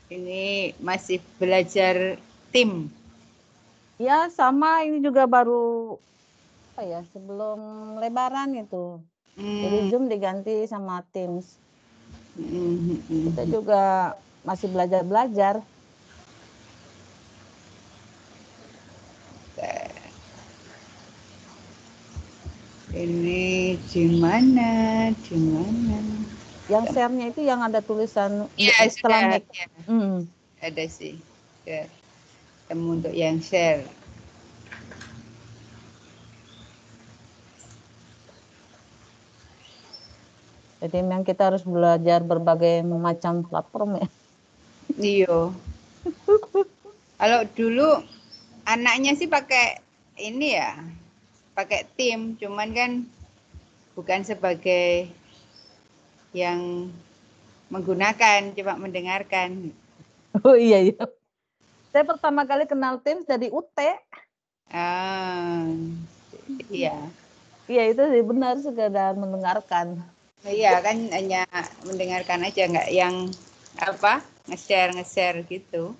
Ini masih belajar tim. Ya, sama ini juga baru apa ya, sebelum Lebaran itu. Jadi Zoom diganti sama Teams. Kita juga masih belajar-belajar. Ini gimana? Yang share-nya itu yang ada tulisan Ya setelah sudah. make. Ya, Hmm. ada sih. Ya. Temu untuk yang share. Jadi memang kita harus belajar berbagai macam platform ya. Iya. Kalau dulu anaknya sih pakai ini ya, pakai tim, cuman kan bukan sebagai yang menggunakan, cuma mendengarkan. Oh iya iya. Saya pertama kali kenal Teams dari UT. Ah, iya. Iya itu sih benar sekedar mendengarkan. Iya kan hanya mendengarkan aja, nggak yang apa nge-share gitu.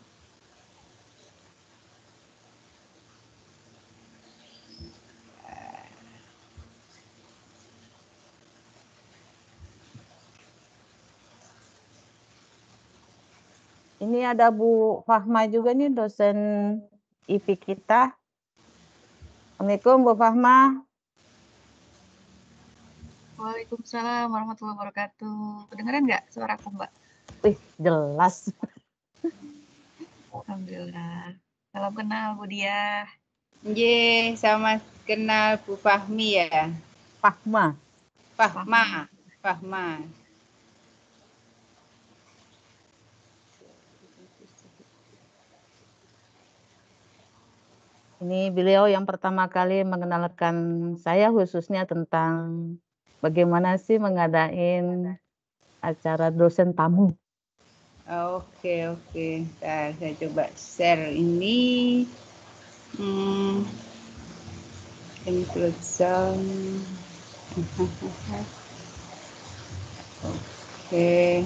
Ini ada Bu Fahma juga nih dosen IP kita. Assalamualaikum Bu Fahma. Waalaikumsalam warahmatullahi wabarakatuh. Kedengeran nggak suaraku, Mbak? Wih, jelas. Alhamdulillah. Salam kenal, Bu Diah. Ye, sama kenal Bu Fahmi ya. Fahma. Fahma. Ini beliau yang pertama kali mengenalkan saya khususnya tentang bagaimana sih mengadain acara dosen tamu. Oke. Ntar saya coba share ini. Include zone. Oke.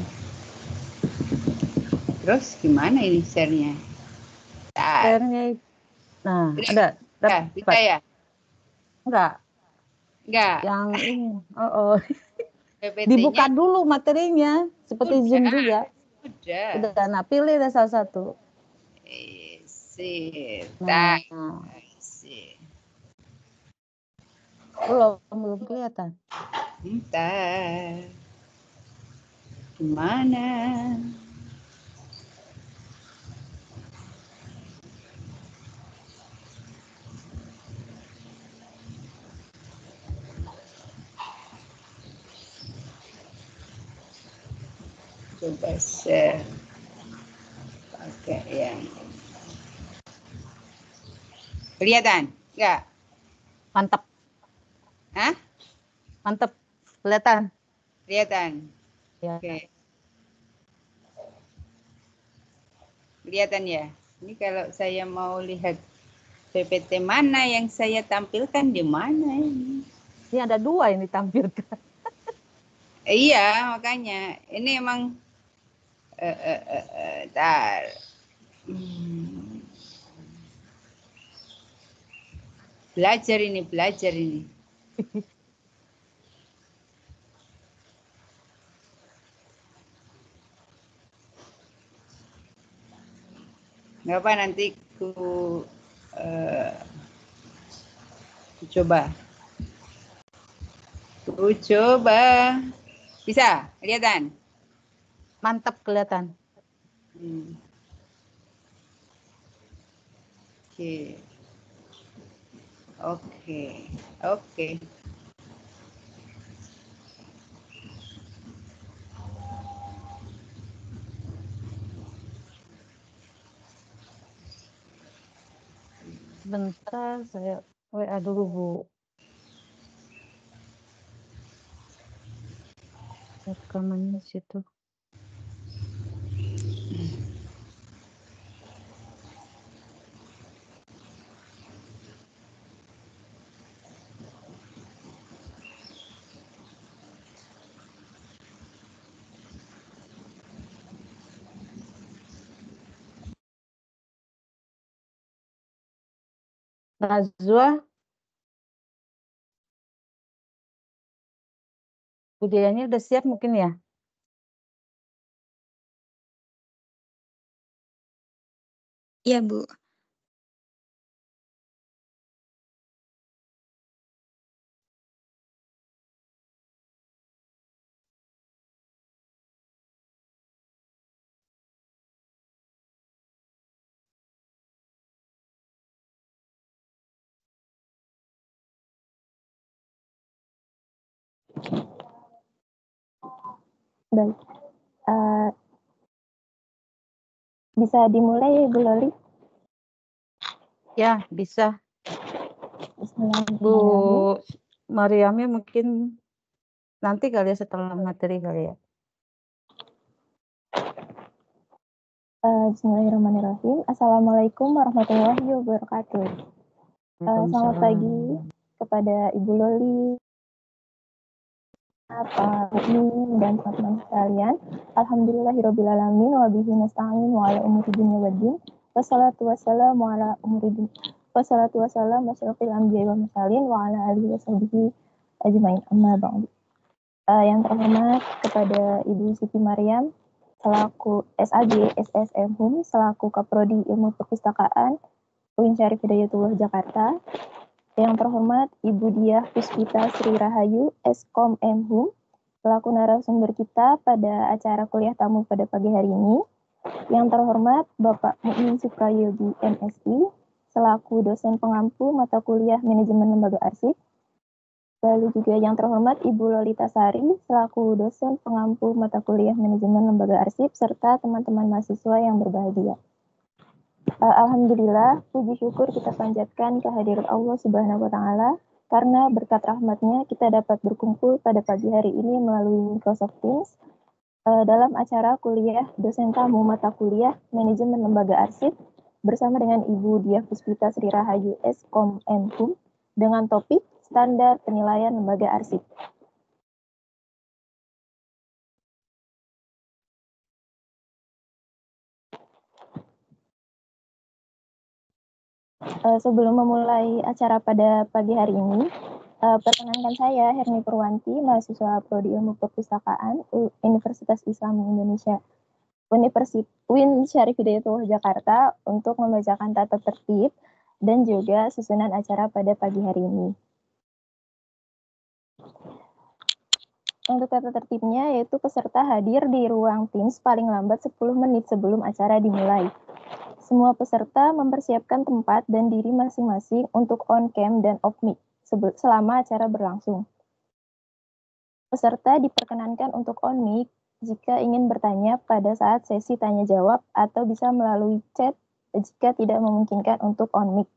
Terus gimana ini share-nya? Share-nya, nah ada Bisa ya? enggak? Enggak. Yang ini, oh. PPT-nya Dibuka dulu materinya, seperti Zoom juga. Udah. Nah pilih ada salah satu. Sip. Nah, Sip. belum kelihatan. Bentar. Gimana? Coba share pakai yang kelihatan nggak? Mantap. Hah? Mantap, kelihatan. Kelihatan. Ya. Oke. Kelihatan ya. Ini kalau saya mau lihat PPT mana yang saya tampilkan di mana ini? Ini ada 2 yang ditampilkan. Iya, makanya ini emang tar. Belajar ini. Nggak apa nanti coba. Bisa kelihatan? Mantap kelihatan. Oke. Bentar saya WA dulu Bu. Rekamannya situ. Najwa, budayanya udah siap mungkin ya? Iya, Bu. Baik. Bisa dimulai ya, Bu Loli? Ya, bisa. Bu Bismillahirrahmanirrahim. Mariamnya mungkin nanti kali ya setelah materi kali ya. Bismillahirrahmanirrahim. Assalamualaikum warahmatullahi wabarakatuh. Selamat pagi kepada Ibu Loli, Pak Mukmin, dan teman-teman sekalian. Alhamdulillahirrabbilalamin wa bihi nasta'in wa ala umuri dunya waddin. Wassalatu wassalamu ala umuri dunya. Wassalatu wassalamu asyrafil anbiya'i wa mursalin wa ala alihi wa sahbihi ajmain. Amma ba'du. Yang terhormat kepada Ibu Siti Mariam selaku SAG SSM HUM selaku Kaprodi Ilmu Perpustakaan UIN Syarif Hidayatullah Jakarta. Yang terhormat Ibu Diah Puspita Sri Rahayu Eskom MHUM selaku narasumber kita pada acara kuliah tamu pada pagi hari ini. Yang terhormat Bapak Mukmin Suprayogi MSI selaku dosen pengampu mata kuliah Manajemen Lembaga Arsip. Lalu juga yang terhormat Ibu Lolita Sari selaku dosen pengampu mata kuliah Manajemen Lembaga Arsip serta teman-teman mahasiswa yang berbahagia. Alhamdulillah, puji syukur kita panjatkan kehadirat Allah Subhanahu wa Ta'ala karena berkat rahmatnya kita dapat berkumpul pada pagi hari ini melalui Microsoft Teams dalam acara kuliah dosen tamu mata kuliah Manajemen Lembaga Arsip bersama dengan Ibu Diah Puspita Sri Rahayu Eskom MHUM dengan topik Standar Penilaian Lembaga Arsip. Sebelum memulai acara pada pagi hari ini, perkenalkan saya Herni Purwanti, mahasiswa Prodi Ilmu Perpustakaan Universitas Islam Indonesia UIN Syarif Hidayatullah Jakarta untuk membacakan tata tertib dan juga susunan acara pada pagi hari ini. Untuk tata tertibnya yaitu peserta hadir di ruang Teams paling lambat 10 menit sebelum acara dimulai. Semua peserta mempersiapkan tempat dan diri masing-masing untuk on cam dan off mic selama acara berlangsung. Peserta diperkenankan untuk on mic jika ingin bertanya pada saat sesi tanya jawab atau bisa melalui chat jika tidak memungkinkan untuk on mic.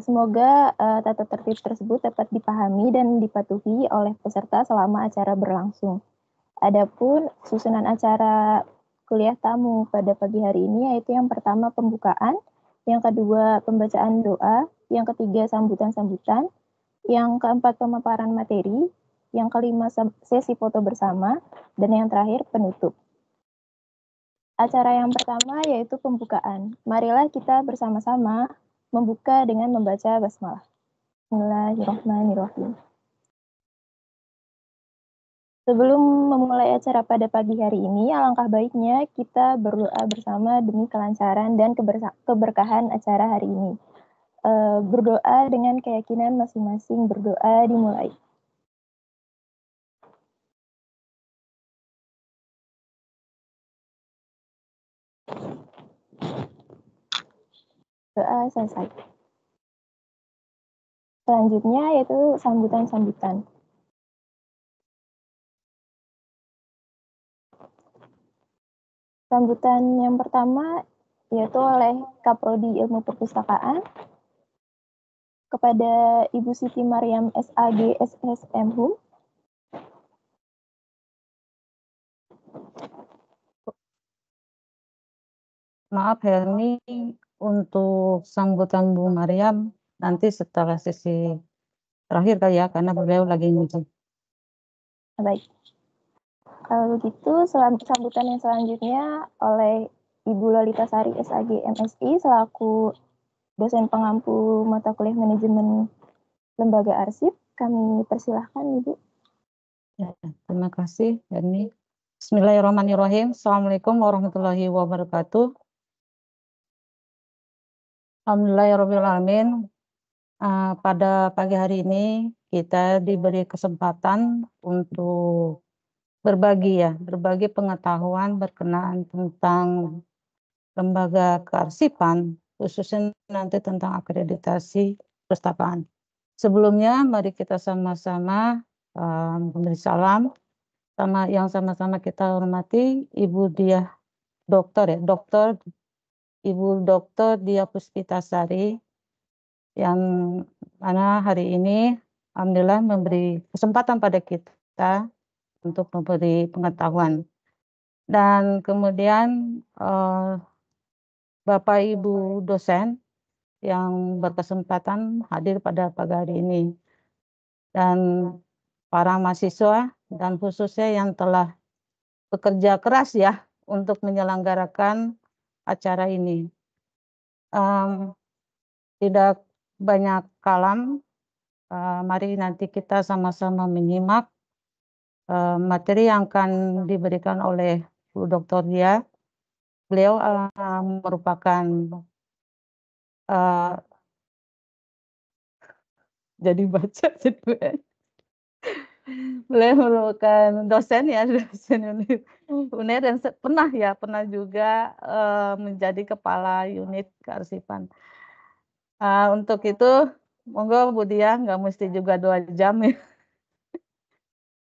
Semoga tata tertib tersebut dapat dipahami dan dipatuhi oleh peserta selama acara berlangsung. Adapun susunan acara kuliah tamu pada pagi hari ini yaitu yang pertama pembukaan, yang kedua pembacaan doa, yang ketiga sambutan-sambutan, yang keempat pemaparan materi, yang kelima sesi foto bersama, dan yang terakhir penutup. Acara yang pertama yaitu pembukaan. Marilah kita bersama-sama membuka dengan membaca basmalah. Bismillahirrahmanirrahim. Sebelum memulai acara pada pagi hari ini, alangkah baiknya kita berdoa bersama demi kelancaran dan keberkahan acara hari ini. Berdoa dengan keyakinan masing-masing, berdoa dimulai. Doa selesai. Selanjutnya yaitu sambutan-sambutan. Sambutan yang pertama yaitu oleh Kaprodi Ilmu Perpustakaan kepada Ibu Siti Mariam SAG SSM HUM. Maaf Herni, untuk sambutan Bu Mariam nanti setelah sesi terakhir kali ya, karena beliau lagi nguji. Baik. Kalau begitu, sambutan yang selanjutnya oleh Ibu Lolita Sari SAG MSI selaku dosen pengampu mata kuliah manajemen lembaga arsip. Kami persilahkan Ibu. Ya, terima kasih, Yani. Bismillahirrahmanirrahim. Assalamualaikum warahmatullahi wabarakatuh. Alhamdulillahirrahmanirrahim. Pada pagi hari ini kita diberi kesempatan untuk berbagi pengetahuan berkenaan tentang lembaga kearsipan, khususnya nanti tentang akreditasi perpustakaan. Sebelumnya, mari kita sama-sama memberi salam sama-sama kita hormati Ibu Diah Dr. Ibu Dr. Diah Puspitasari yang mana hari ini alhamdulillah memberi kesempatan pada kita untuk memberi pengetahuan. Dan kemudian Bapak Ibu dosen yang berkesempatan hadir pada pagi hari ini. Dan para mahasiswa dan khususnya yang telah bekerja keras ya untuk menyelenggarakan acara ini. Tidak banyak kalam, mari nanti kita sama-sama menyimak materi yang akan diberikan oleh Bu Dr. Dia. Beliau merupakan jadi baca beliau merupakan dosen UNER dan pernah juga menjadi kepala unit kearsipan. Untuk itu monggo Bu Dia, nggak mesti juga 2 jam ya.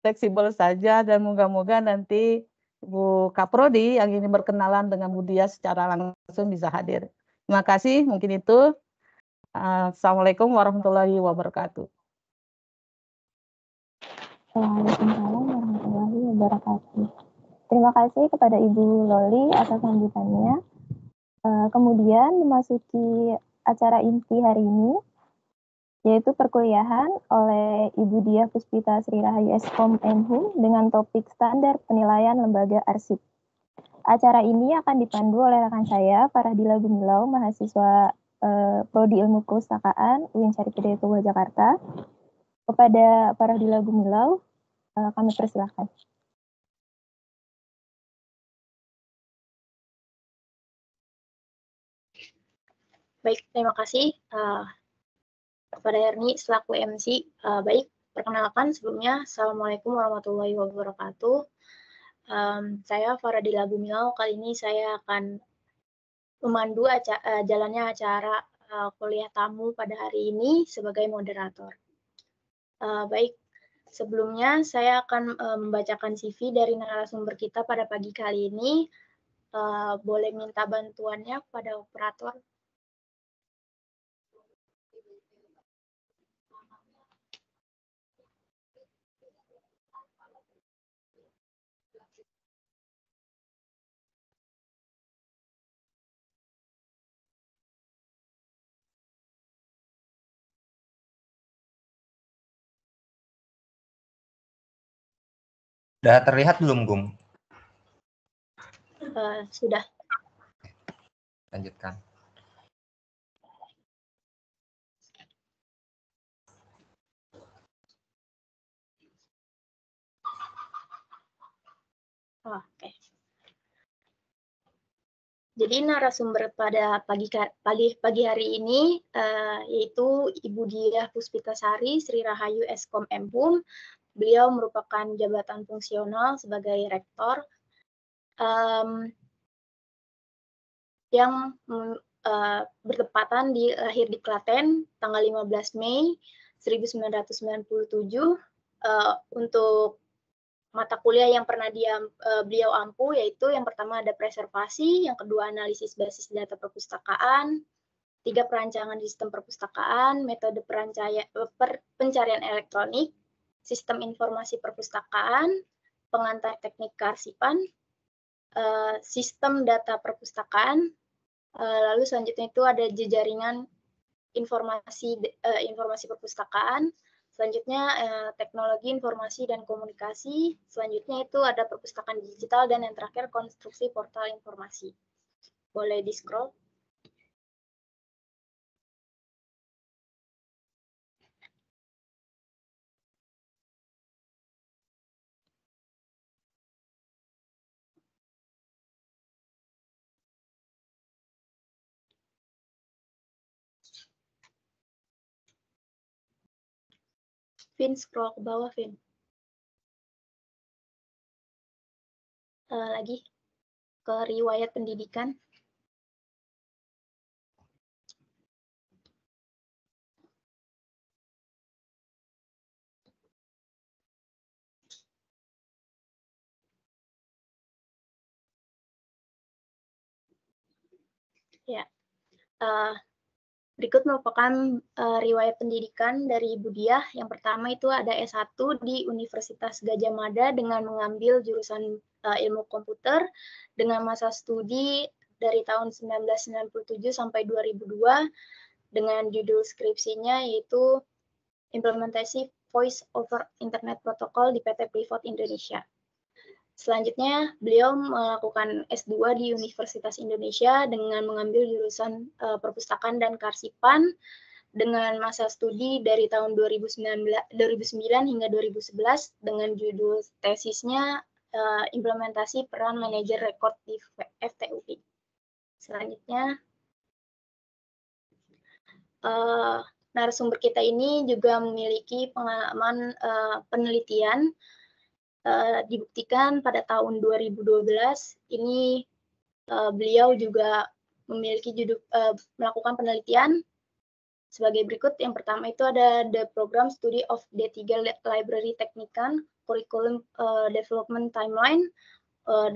Fleksibel saja dan moga-moga nanti Bu Kaprodi yang ingin berkenalan dengan Bu Dia secara langsung bisa hadir. Terima kasih, mungkin itu. Assalamualaikum warahmatullahi wabarakatuh. Waalaikumsalam warahmatullahi wabarakatuh. Terima kasih kepada Ibu Loli atas sambutannya. Kemudian memasuki acara inti hari ini, yaitu perkuliahan oleh Ibu Diah Puspita Sri Rahayu Eskom Enhum dengan topik standar penilaian lembaga arsip. Acara ini akan dipandu oleh rekan saya, Faradila Gumilau, mahasiswa Prodi Ilmu Perpustakaan UIN Syarif Hidayatullah Jakarta. Kepada Faradila Gumilau, kami persilahkan. Baik, terima kasih kepada Herni selaku MC. Baik, perkenalkan sebelumnya, Assalamualaikum warahmatullahi wabarakatuh. Saya Faradila Gumilau. Kali ini saya akan memandu jalannya acara kuliah tamu pada hari ini sebagai moderator. Baik, sebelumnya saya akan membacakan CV dari narasumber kita pada pagi kali ini. Boleh minta bantuannya kepada operator. Sudah terlihat belum, Gum? Sudah. Lanjutkan. Oke. Jadi narasumber pada pagi hari ini yaitu Ibu Diah Puspitasari Sri Rahayu Eskom Enhum. Beliau merupakan jabatan fungsional sebagai rektor yang bertepatan lahir di Klaten tanggal 15 Mei 1997. Untuk mata kuliah yang pernah beliau ampu yaitu yang pertama ada preservasi, yang kedua analisis basis data perpustakaan, 3 perancangan sistem perpustakaan, metode pencarian elektronik, sistem informasi perpustakaan, pengantar teknik kearsipan, sistem data perpustakaan, lalu selanjutnya itu ada jejaringan informasi perpustakaan. Selanjutnya teknologi informasi dan komunikasi. Selanjutnya itu ada perpustakaan digital dan yang terakhir konstruksi portal informasi. Boleh di-scroll. Vin, scroll ke bawah, Vin. Lagi ke riwayat pendidikan. Ya, berikut merupakan riwayat pendidikan dari Ibu Diah. Yang pertama itu ada S1 di Universitas Gadjah Mada dengan mengambil jurusan ilmu komputer dengan masa studi dari tahun 1997 sampai 2002 dengan judul skripsinya yaitu implementasi Voice over Internet Protocol di PT Freeport Indonesia. Selanjutnya, beliau melakukan S2 di Universitas Indonesia dengan mengambil jurusan perpustakaan dan kearsipan dengan masa studi dari tahun 2009 hingga 2011 dengan judul tesisnya implementasi peran manajer rekod di FTUI. Selanjutnya, narasumber kita ini juga memiliki pengalaman penelitian. Dibuktikan pada tahun 2012 ini beliau juga memiliki melakukan penelitian sebagai berikut. Yang pertama itu ada the program study of D3 Library Technican Curriculum Development Timeline,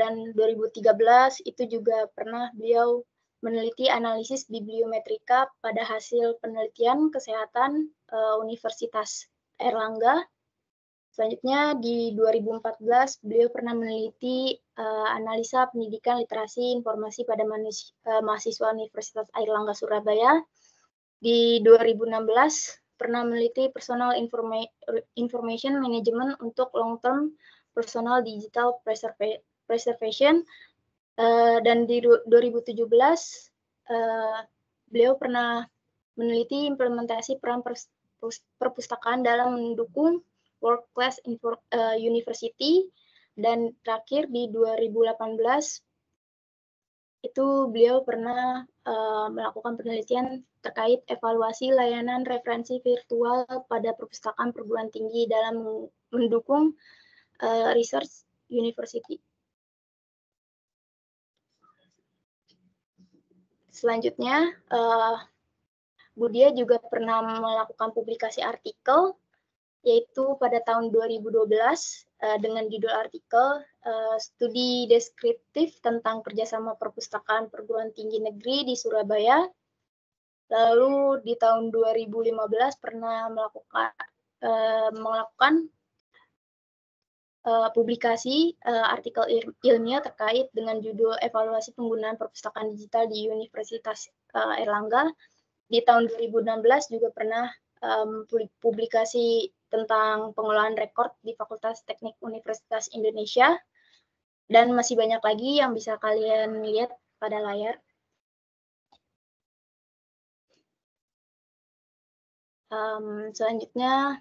dan 2013 itu juga pernah beliau meneliti analisis bibliometrika pada hasil penelitian kesehatan Universitas Airlangga. Selanjutnya di 2014 beliau pernah meneliti analisa pendidikan literasi informasi pada mahasiswa Universitas Airlangga Surabaya. Di 2016 pernah meneliti personal information management untuk long term personal digital preservation, dan di 2017 beliau pernah meneliti implementasi peran perpustakaan dalam mendukung World Class University, dan terakhir di 2018 itu beliau pernah melakukan penelitian terkait evaluasi layanan referensi virtual pada perpustakaan perguruan tinggi dalam mendukung research university. Selanjutnya, Bu Diah juga pernah melakukan publikasi artikel yaitu pada tahun 2012 dengan judul artikel studi deskriptif tentang kerjasama perpustakaan perguruan tinggi negeri di Surabaya. Lalu di tahun 2015 pernah melakukan publikasi artikel ilmiah terkait dengan judul evaluasi penggunaan perpustakaan digital di Universitas Airlangga. Di tahun 2016 juga pernah publikasi tentang pengelolaan rekor di Fakultas Teknik Universitas Indonesia, dan masih banyak lagi yang bisa kalian lihat pada layar. Selanjutnya,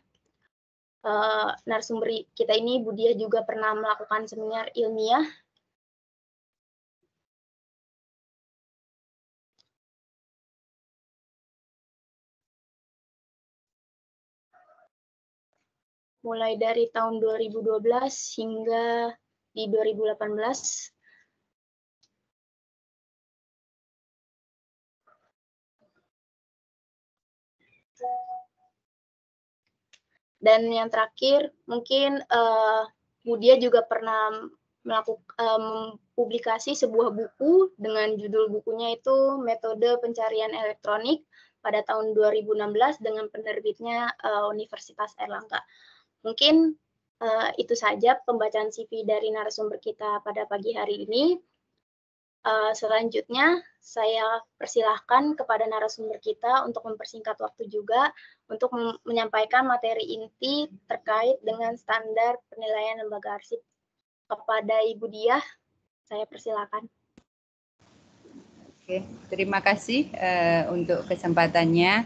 narasumber kita ini Bu Diah juga pernah melakukan seminar ilmiah mulai dari tahun 2012 hingga di 2018. Dan yang terakhir, mungkin Bu Diah juga pernah melakukan publikasi sebuah buku dengan judul bukunya itu Metode Pencarian Elektronik pada tahun 2016 dengan penerbitnya Universitas Airlangga. Mungkin itu saja pembacaan CV dari narasumber kita pada pagi hari ini. Selanjutnya, saya persilahkan kepada narasumber kita untuk mempersingkat waktu juga untuk menyampaikan materi inti terkait dengan standar penilaian lembaga arsip. Kepada Ibu Diah, saya persilakan. Oke, terima kasih untuk kesempatannya.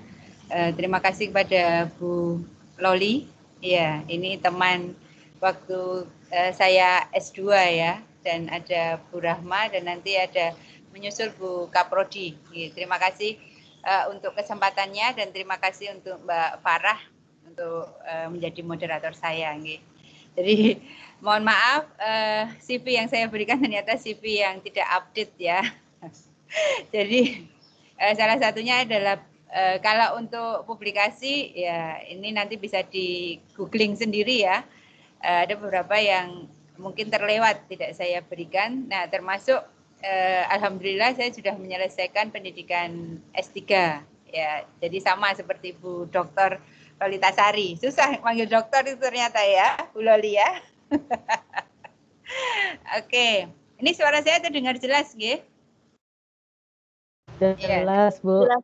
Terima kasih kepada Bu Loli. Ya, ini teman waktu saya S2 ya, dan ada Bu Rahma dan nanti ada menyusul Bu Kaprodi. Terima kasih untuk kesempatannya dan terima kasih untuk Mbak Farah untuk menjadi moderator saya. Nggih. Jadi mohon maaf, CV yang saya berikan ternyata CV yang tidak update ya. Jadi salah satunya adalah kalau untuk publikasi ya ini nanti bisa di googling sendiri ya. Ada beberapa yang mungkin terlewat tidak saya berikan. Nah, termasuk alhamdulillah saya sudah menyelesaikan pendidikan S3 ya. Jadi sama seperti Bu Dr. Lolita Sari. Susah manggil dokter itu ternyata ya, Bu Loli ya. Oke. Ini suara saya terdengar jelas, nggih? Jelas, Bu. Jelas.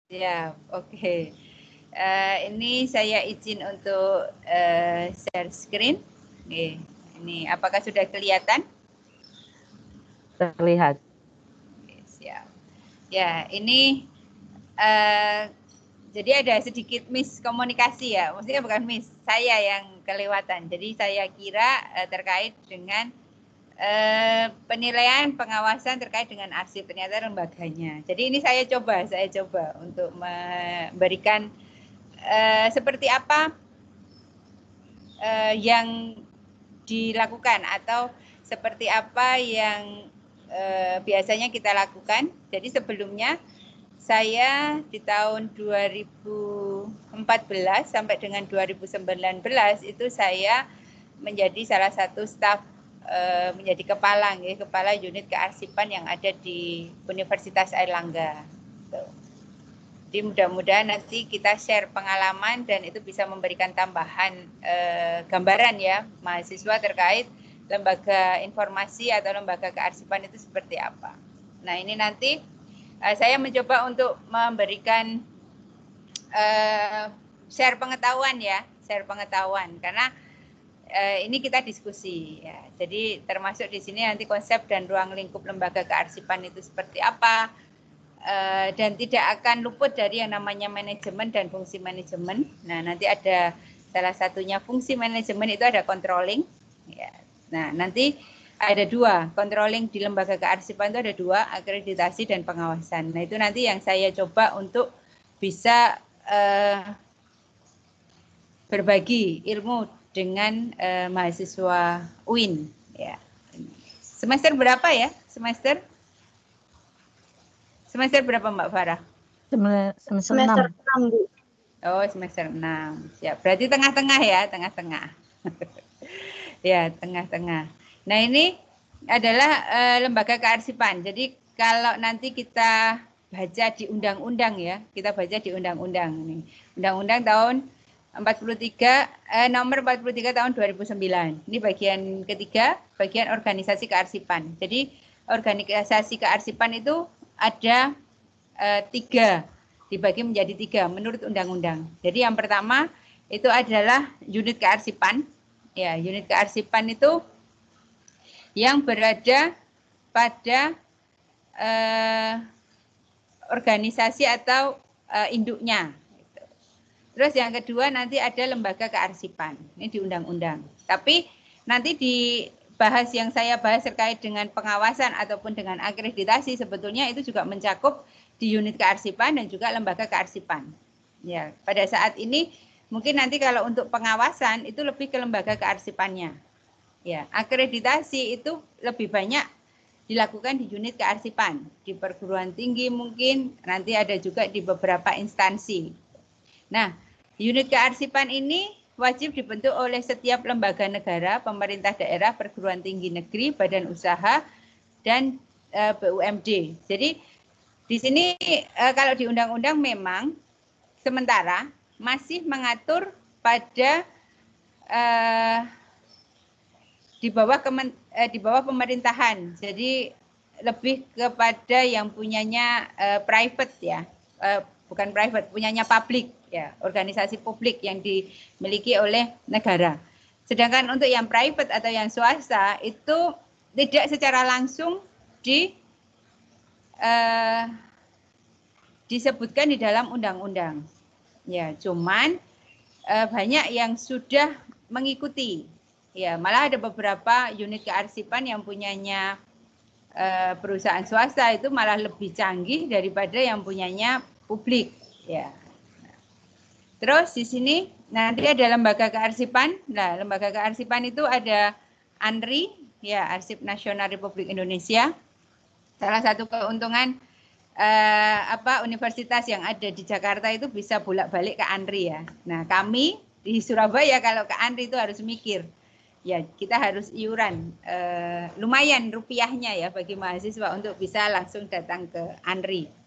Ya, oke. Ini saya izin untuk share screen. Oke. Ini apakah sudah kelihatan? Terlihat. Oke, siap. Ya, ini jadi ada sedikit miskomunikasi ya. Maksudnya bukan miss, saya yang kelewatan. Jadi saya kira terkait dengan penilaian pengawasan terkait dengan arsip, ternyata lembaganya. Jadi ini saya coba untuk memberikan seperti apa yang dilakukan atau seperti apa yang biasanya kita lakukan. Jadi sebelumnya saya di tahun 2014 sampai dengan 2019 itu saya menjadi salah satu staf menjadi kepala unit kearsipan yang ada di Universitas Airlangga. Jadi mudah-mudahan nanti kita share pengalaman dan itu bisa memberikan tambahan gambaran ya mahasiswa terkait lembaga informasi atau lembaga kearsipan itu seperti apa. Nah ini nanti saya mencoba untuk memberikan share pengetahuan ya, karena ini kita diskusi ya. Jadi termasuk di sini nanti konsep dan ruang lingkup lembaga kearsipan itu seperti apa, dan tidak akan luput dari yang namanya manajemen dan fungsi manajemen. Nah nanti ada salah satunya fungsi manajemen itu ada controlling ya. Nah nanti ada dua, controlling di lembaga kearsipan itu ada dua, akreditasi dan pengawasan. Nah itu nanti yang saya coba untuk bisa berbagi ilmu dengan mahasiswa UIN ya. Semester berapa ya? Semester berapa Mbak Farah? Semester 6, Bu. Oh, semester 6. Siap. Berarti tengah-tengah ya, tengah-tengah. Ya, tengah-tengah. Nah, ini adalah lembaga kearsipan. Jadi kalau nanti kita baca di undang-undang ya, kita baca di undang-undang ini. Undang-undang tahun 43 nomor 43 tahun 2009. Ini bagian ketiga, bagian organisasi kearsipan. Jadi organisasi kearsipan itu ada 3, dibagi menjadi 3 menurut undang-undang. Jadi yang pertama itu adalah unit kearsipan. Ya, unit kearsipan itu yang berada pada organisasi atau induknya. Terus yang kedua nanti ada lembaga kearsipan. Ini di undang-undang. Tapi nanti dibahas yang saya bahas terkait dengan pengawasan ataupun dengan akreditasi sebetulnya itu juga mencakup di unit kearsipan dan juga lembaga kearsipan. Ya, pada saat ini mungkin nanti kalau untuk pengawasan itu lebih ke lembaga kearsipannya. Ya, akreditasi itu lebih banyak dilakukan di unit kearsipan, di perguruan tinggi mungkin, nanti ada juga di beberapa instansi. Nah, unit kearsipan ini wajib dibentuk oleh setiap lembaga negara, pemerintah daerah, perguruan tinggi negeri, badan usaha, dan BUMD. Jadi di sini kalau di undang-undang memang sementara masih mengatur pada di bawah pemerintahan. Jadi lebih kepada yang punyanya private ya, bukan private, punyanya publik ya, organisasi publik yang dimiliki oleh negara. Sedangkan untuk yang private atau yang swasta itu tidak secara langsung disebutkan di dalam undang-undang. Ya, cuman banyak yang sudah mengikuti. Ya, malah ada beberapa unit kearsipan yang punyanya perusahaan swasta itu malah lebih canggih daripada yang punyanya publik. Ya. Terus di sini nanti ada lembaga kearsipan. Nah, lembaga kearsipan itu ada ANRI, ya, Arsip Nasional Republik Indonesia. Salah satu keuntungan universitas yang ada di Jakarta itu bisa bolak-balik ke ANRI ya. Nah, kami di Surabaya kalau ke ANRI itu harus mikir. Ya, kita harus iuran lumayan rupiahnya ya bagi mahasiswa untuk bisa langsung datang ke ANRI.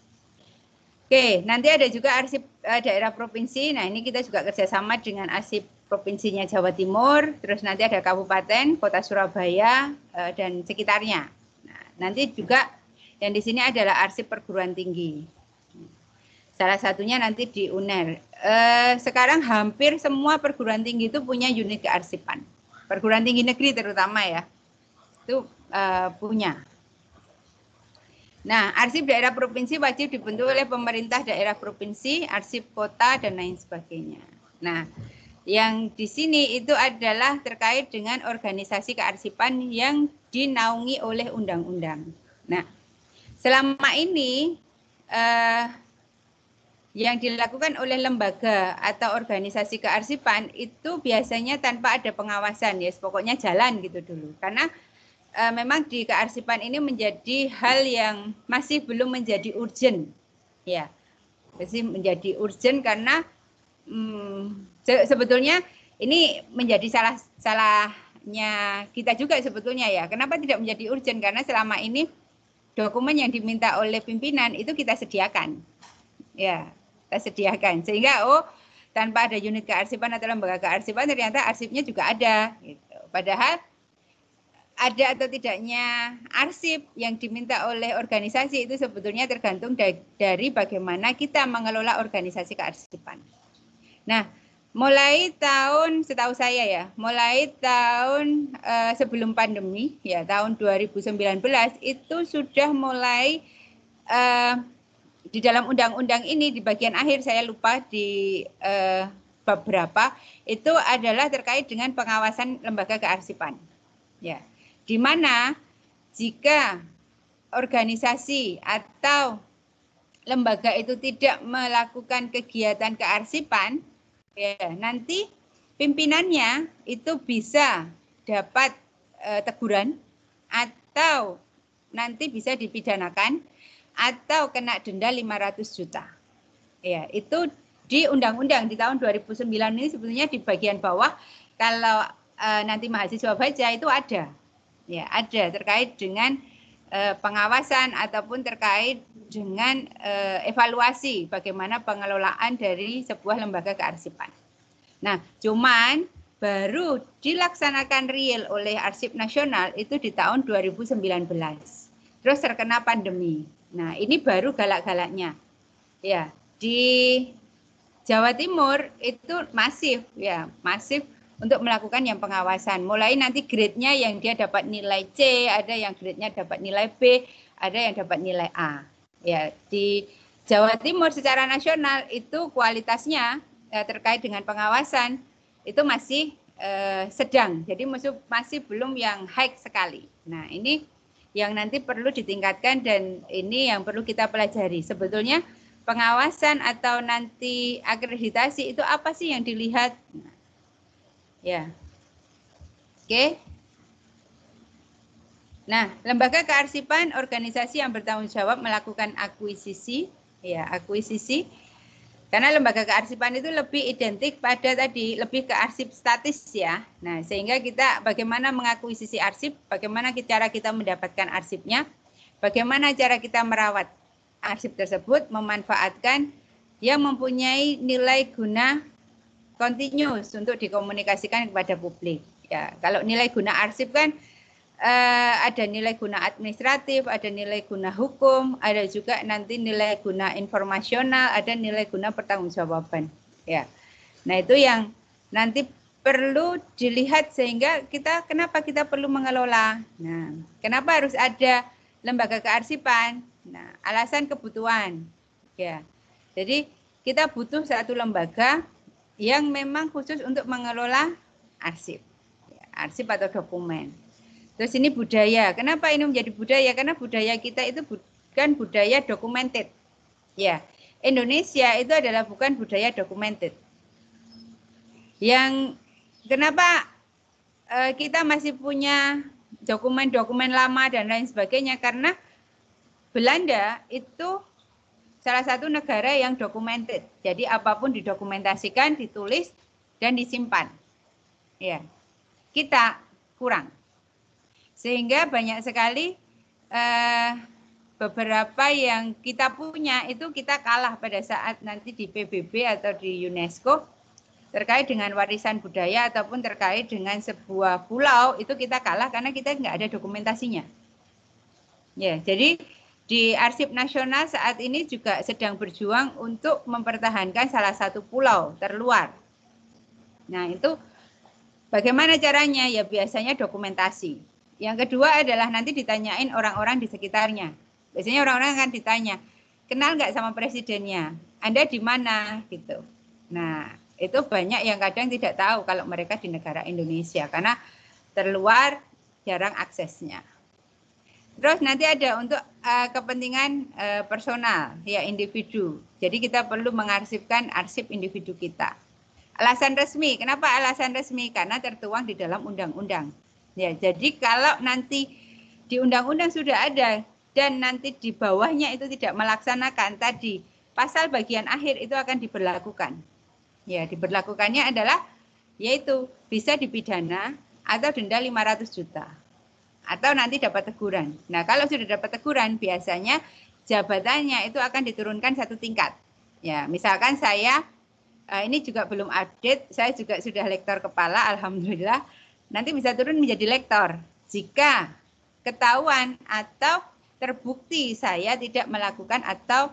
Oke, nanti ada juga arsip daerah provinsi. Nah, ini kita juga kerjasama dengan arsip provinsinya Jawa Timur. Terus nanti ada kabupaten, kota Surabaya, dan sekitarnya. Nah, nanti juga yang di sini adalah arsip perguruan tinggi. Salah satunya nanti di UNER. Sekarang hampir semua perguruan tinggi itu punya unit kearsipan. Perguruan tinggi negeri terutama ya, itu punya. Nah, arsip daerah provinsi wajib dibentuk oleh pemerintah daerah provinsi, arsip kota, dan lain sebagainya. Nah, yang di sini itu adalah terkait dengan organisasi kearsipan yang dinaungi oleh undang-undang. Nah, selama ini yang dilakukan oleh lembaga atau organisasi kearsipan itu biasanya tanpa ada pengawasan, ya, pokoknya jalan gitu dulu. Karena memang di kearsipan ini menjadi hal yang masih belum menjadi urgent, ya, masih menjadi urgent karena sebetulnya ini menjadi salahnya kita juga sebetulnya ya. Kenapa tidak menjadi urgent? Karena selama ini dokumen yang diminta oleh pimpinan itu kita sediakan, ya, kita sediakan sehingga tanpa ada unit kearsipan atau lembaga kearsipan ternyata arsipnya juga ada. Gitu. Padahal ada atau tidaknya arsip yang diminta oleh organisasi itu sebetulnya tergantung dari bagaimana kita mengelola organisasi kearsipan. Nah, mulai tahun, setahu saya ya, mulai tahun sebelum pandemi, ya tahun 2019 itu sudah mulai di dalam undang-undang ini di bagian akhir saya lupa di bab berapa itu adalah terkait dengan pengawasan lembaga kearsipan. Ya. Di mana jika organisasi atau lembaga itu tidak melakukan kegiatan kearsipan, ya, nanti pimpinannya itu bisa dapat teguran atau nanti bisa dipidanakan atau kena denda 500 juta. Ya, itu di undang-undang di tahun 2009 ini sebetulnya di bagian bawah kalau nanti mahasiswa baca itu ada. Ya, ada terkait dengan pengawasan ataupun terkait dengan evaluasi bagaimana pengelolaan dari sebuah lembaga kearsipan. Nah, cuman baru dilaksanakan real oleh Arsip Nasional itu di tahun 2019. Terus terkena pandemi. Nah, ini baru galak-galaknya. Ya, di Jawa Timur itu masif, ya, masif untuk melakukan yang pengawasan. Mulai nanti grade-nya yang dia dapat nilai C, ada yang grade-nya dapat nilai B, ada yang dapat nilai A. Ya, di Jawa Timur secara nasional itu kualitasnya terkait dengan pengawasan itu masih sedang. Jadi masih belum yang high sekali. Nah, ini yang nanti perlu ditingkatkan dan ini yang perlu kita pelajari. Sebetulnya pengawasan atau nanti akreditasi itu apa sih yang dilihat? Ya, oke. Nah, lembaga kearsipan organisasi yang bertanggung jawab melakukan akuisisi, ya, akuisisi. Karena lembaga kearsipan itu lebih identik pada tadi, lebih ke arsip statis ya. Nah, sehingga kita bagaimana mengakuisisi arsip, bagaimana cara kita mendapatkan arsipnya, bagaimana cara kita merawat arsip tersebut, memanfaatkan yang mempunyai nilai guna continuous untuk dikomunikasikan kepada publik. Ya, kalau nilai guna arsip kan ada nilai guna administratif, ada nilai guna hukum, ada juga nanti nilai guna informasional, ada nilai guna pertanggungjawaban. Ya, nah itu yang nanti perlu dilihat sehingga kenapa kita perlu mengelola. Nah, kenapa harus ada lembaga kearsipan? Nah, alasan kebutuhan. Ya, jadi kita butuh satu lembaga yang memang khusus untuk mengelola arsip, ya, arsip atau dokumen. Terus ini budaya. Kenapa ini menjadi budaya? Karena budaya kita itu bukan budaya documented. Ya, Indonesia itu adalah bukan budaya documented. Yang kenapa kita masih punya dokumen-dokumen lama dan lain sebagainya, karena Belanda itu salah satu negara yang documented. Jadi apapun didokumentasikan, ditulis, dan disimpan. Ya, kita kurang. Sehingga banyak sekali beberapa yang kita punya itu kita kalah pada saat nanti di PBB atau di UNESCO terkait dengan warisan budaya ataupun terkait dengan sebuah pulau, itu kita kalah karena kita nggak ada dokumentasinya. Ya, jadi di Arsip Nasional saat ini juga sedang berjuang untuk mempertahankan salah satu pulau terluar. Nah, itu bagaimana caranya? Ya biasanya dokumentasi. Yang kedua adalah nanti ditanyain orang-orang di sekitarnya. Biasanya orang-orang akan ditanya, kenal nggak sama presidennya? Anda di mana? Gitu. Nah, itu banyak yang kadang tidak tahu kalau mereka di negara Indonesia karena terluar, jarang aksesnya. Terus nanti ada untuk kepentingan personal, ya individu. Jadi kita perlu mengarsipkan arsip individu kita. Alasan resmi, kenapa alasan resmi? Karena tertuang di dalam undang-undang. Ya, jadi kalau nanti di undang-undang sudah ada dan nanti di bawahnya itu tidak melaksanakan tadi pasal bagian akhir itu akan diberlakukan. Ya, diberlakukannya adalah yaitu bisa dipidana atau denda 500 juta. Atau nanti dapat teguran. Nah, kalau sudah dapat teguran biasanya jabatannya itu akan diturunkan satu tingkat. Ya, misalkan saya ini juga belum update, saya juga sudah lektor kepala, alhamdulillah. Nanti bisa turun menjadi lektor jika ketahuan atau terbukti saya tidak melakukan atau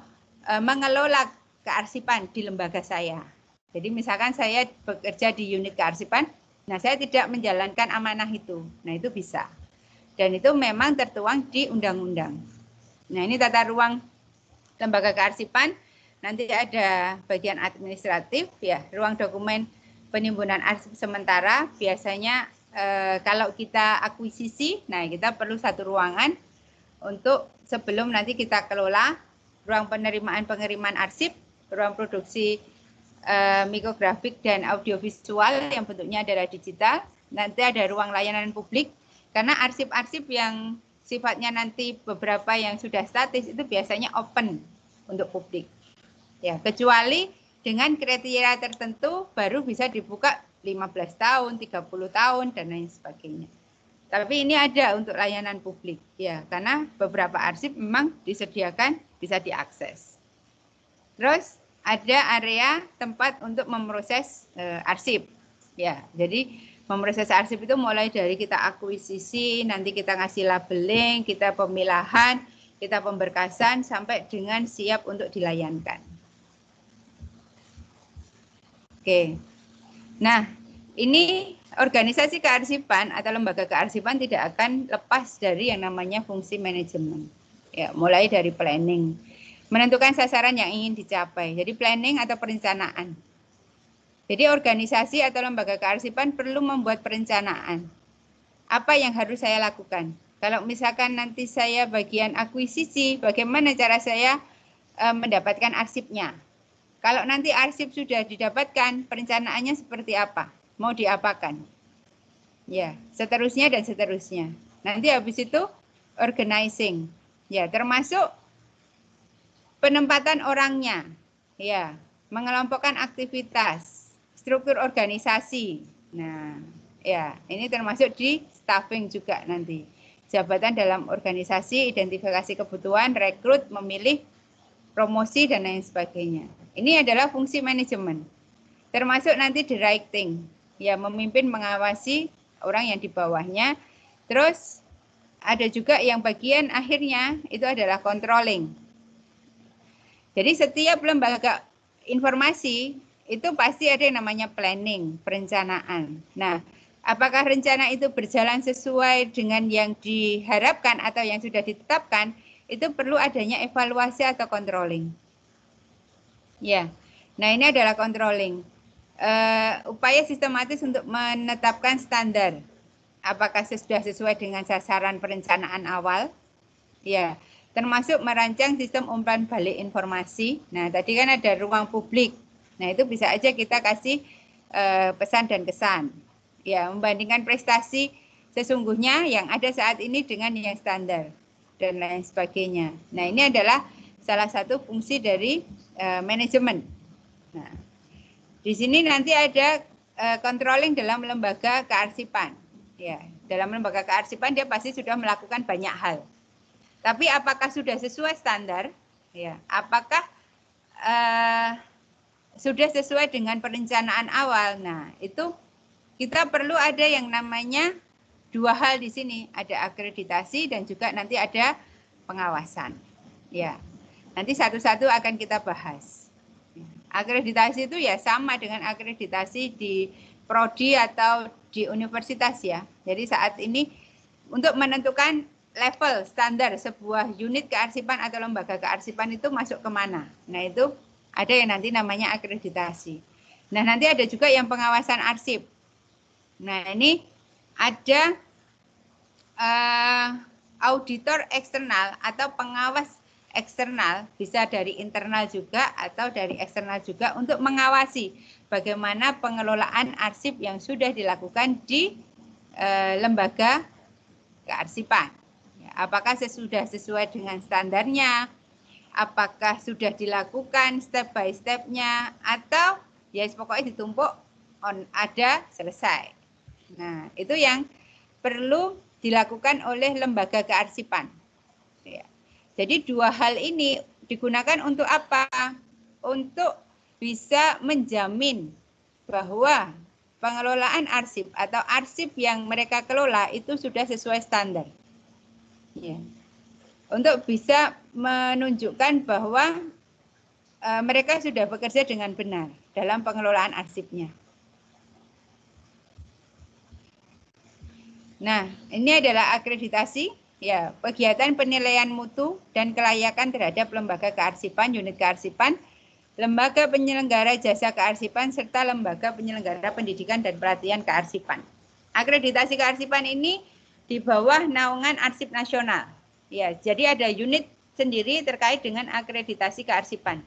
mengelola kearsipan di lembaga saya. Jadi misalkan saya bekerja di unit kearsipan, nah saya tidak menjalankan amanah itu. Nah itu bisa. Dan itu memang tertuang di undang-undang. Nah ini tata ruang lembaga kearsipan. Nanti ada bagian administratif, ya ruang dokumen penimbunan arsip sementara. Biasanya kalau kita akuisisi, nah kita perlu satu ruangan untuk sebelum nanti kita kelola ruang penerimaan pengiriman arsip, ruang produksi mikrografik dan audiovisual yang bentuknya adalah digital. Nanti ada ruang layanan publik, karena arsip-arsip yang sifatnya nanti beberapa yang sudah statis itu biasanya open untuk publik. Ya, kecuali dengan kriteria tertentu baru bisa dibuka 15 tahun, 30 tahun, dan lain sebagainya. Tapi ini ada untuk layanan publik, ya, karena beberapa arsip memang disediakan bisa diakses. Terus ada area tempat untuk memproses arsip, ya. Jadi memproses arsip itu mulai dari kita akuisisi, nanti kita ngasih labeling, kita pemilahan, kita pemberkasan sampai dengan siap untuk dilayankan. Oke. Nah, ini organisasi kearsipan atau lembaga kearsipan tidak akan lepas dari yang namanya fungsi manajemen. Ya, mulai dari planning, menentukan sasaran yang ingin dicapai. Jadi planning atau perencanaan. Jadi organisasi atau lembaga kearsipan perlu membuat perencanaan. Apa yang harus saya lakukan? Kalau misalkan nanti saya bagian akuisisi, bagaimana cara saya mendapatkan arsipnya? Kalau nanti arsip sudah didapatkan, perencanaannya seperti apa? Mau diapakan? Ya, seterusnya dan seterusnya. Nanti habis itu organizing. Ya, termasuk penempatan orangnya. Ya, mengelompokkan aktivitas, struktur organisasi. Nah, ya, ini termasuk di staffing juga nanti. Jabatan dalam organisasi, identifikasi kebutuhan, rekrut, memilih, promosi, dan lain sebagainya. Ini adalah fungsi manajemen. Termasuk nanti directing, ya memimpin, mengawasi orang yang di bawahnya. Terus ada juga yang bagian akhirnya itu adalah controlling. Jadi setiap lembaga informasi itu pasti ada yang namanya planning, perencanaan. Nah, apakah rencana itu berjalan sesuai dengan yang diharapkan atau yang sudah ditetapkan, itu perlu adanya evaluasi atau controlling. Ya, nah ini adalah controlling. Upaya sistematis untuk menetapkan standar. Apakah sudah sesuai dengan sasaran perencanaan awal? Ya, termasuk merancang sistem umpan balik informasi. Nah, tadi kan ada ruang publik. Nah, itu bisa aja kita kasih pesan dan kesan. Ya, membandingkan prestasi sesungguhnya yang ada saat ini dengan yang standar dan lain sebagainya. Nah, ini adalah salah satu fungsi dari manajemen. Nah, di sini nanti ada controlling dalam lembaga kearsipan. Ya, dalam lembaga kearsipan dia pasti sudah melakukan banyak hal. Tapi apakah sudah sesuai standar? Ya, apakah sudah sesuai dengan perencanaan awal? Nah, itu kita perlu ada yang namanya dua hal di sini, ada akreditasi dan juga nanti ada pengawasan. Ya, nanti satu-satu akan kita bahas. Akreditasi itu ya sama dengan akreditasi di prodi atau di universitas ya. Jadi saat ini untuk menentukan level standar sebuah unit kearsipan atau lembaga kearsipan itu masuk kemana. Nah itu ada yang nanti namanya akreditasi. Nah nanti ada juga yang pengawasan arsip. Nah ini ada auditor eksternal atau pengawas eksternal, bisa dari internal juga atau dari eksternal juga untuk mengawasi bagaimana pengelolaan arsip yang sudah dilakukan di lembaga kearsipan. Apakah sudah sesuai dengan standarnya, apakah sudah dilakukan step by step-nya, atau ya pokoknya ditumpuk ada selesai. Nah, itu yang perlu dilakukan oleh lembaga kearsipan. Ya. Jadi dua hal ini digunakan untuk apa? Untuk bisa menjamin bahwa pengelolaan arsip atau arsip yang mereka kelola itu sudah sesuai standar. Ya. Untuk bisa menunjukkan bahwa mereka sudah bekerja dengan benar dalam pengelolaan arsipnya. Nah, ini adalah akreditasi, ya, kegiatan penilaian mutu dan kelayakan terhadap lembaga kearsipan, unit kearsipan, lembaga penyelenggara jasa kearsipan, serta lembaga penyelenggara pendidikan dan pelatihan kearsipan. Akreditasi kearsipan ini di bawah naungan Arsip Nasional. Ya, jadi ada unit sendiri terkait dengan akreditasi kearsipan.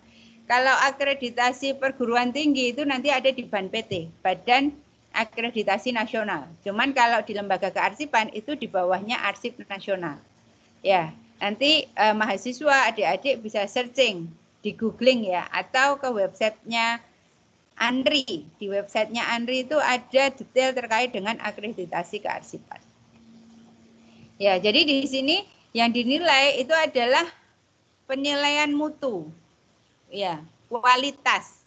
Kalau akreditasi perguruan tinggi itu nanti ada di BAN-PT, Badan Akreditasi Nasional. Cuman kalau di lembaga kearsipan itu di bawahnya Arsip Nasional. Ya, nanti mahasiswa, adik-adik bisa searching di googling ya, atau ke websitenya ANRI. Di websitenya ANRI itu ada detail terkait dengan akreditasi kearsipan. Ya, jadi di sini yang dinilai itu adalah penilaian mutu, ya, kualitas.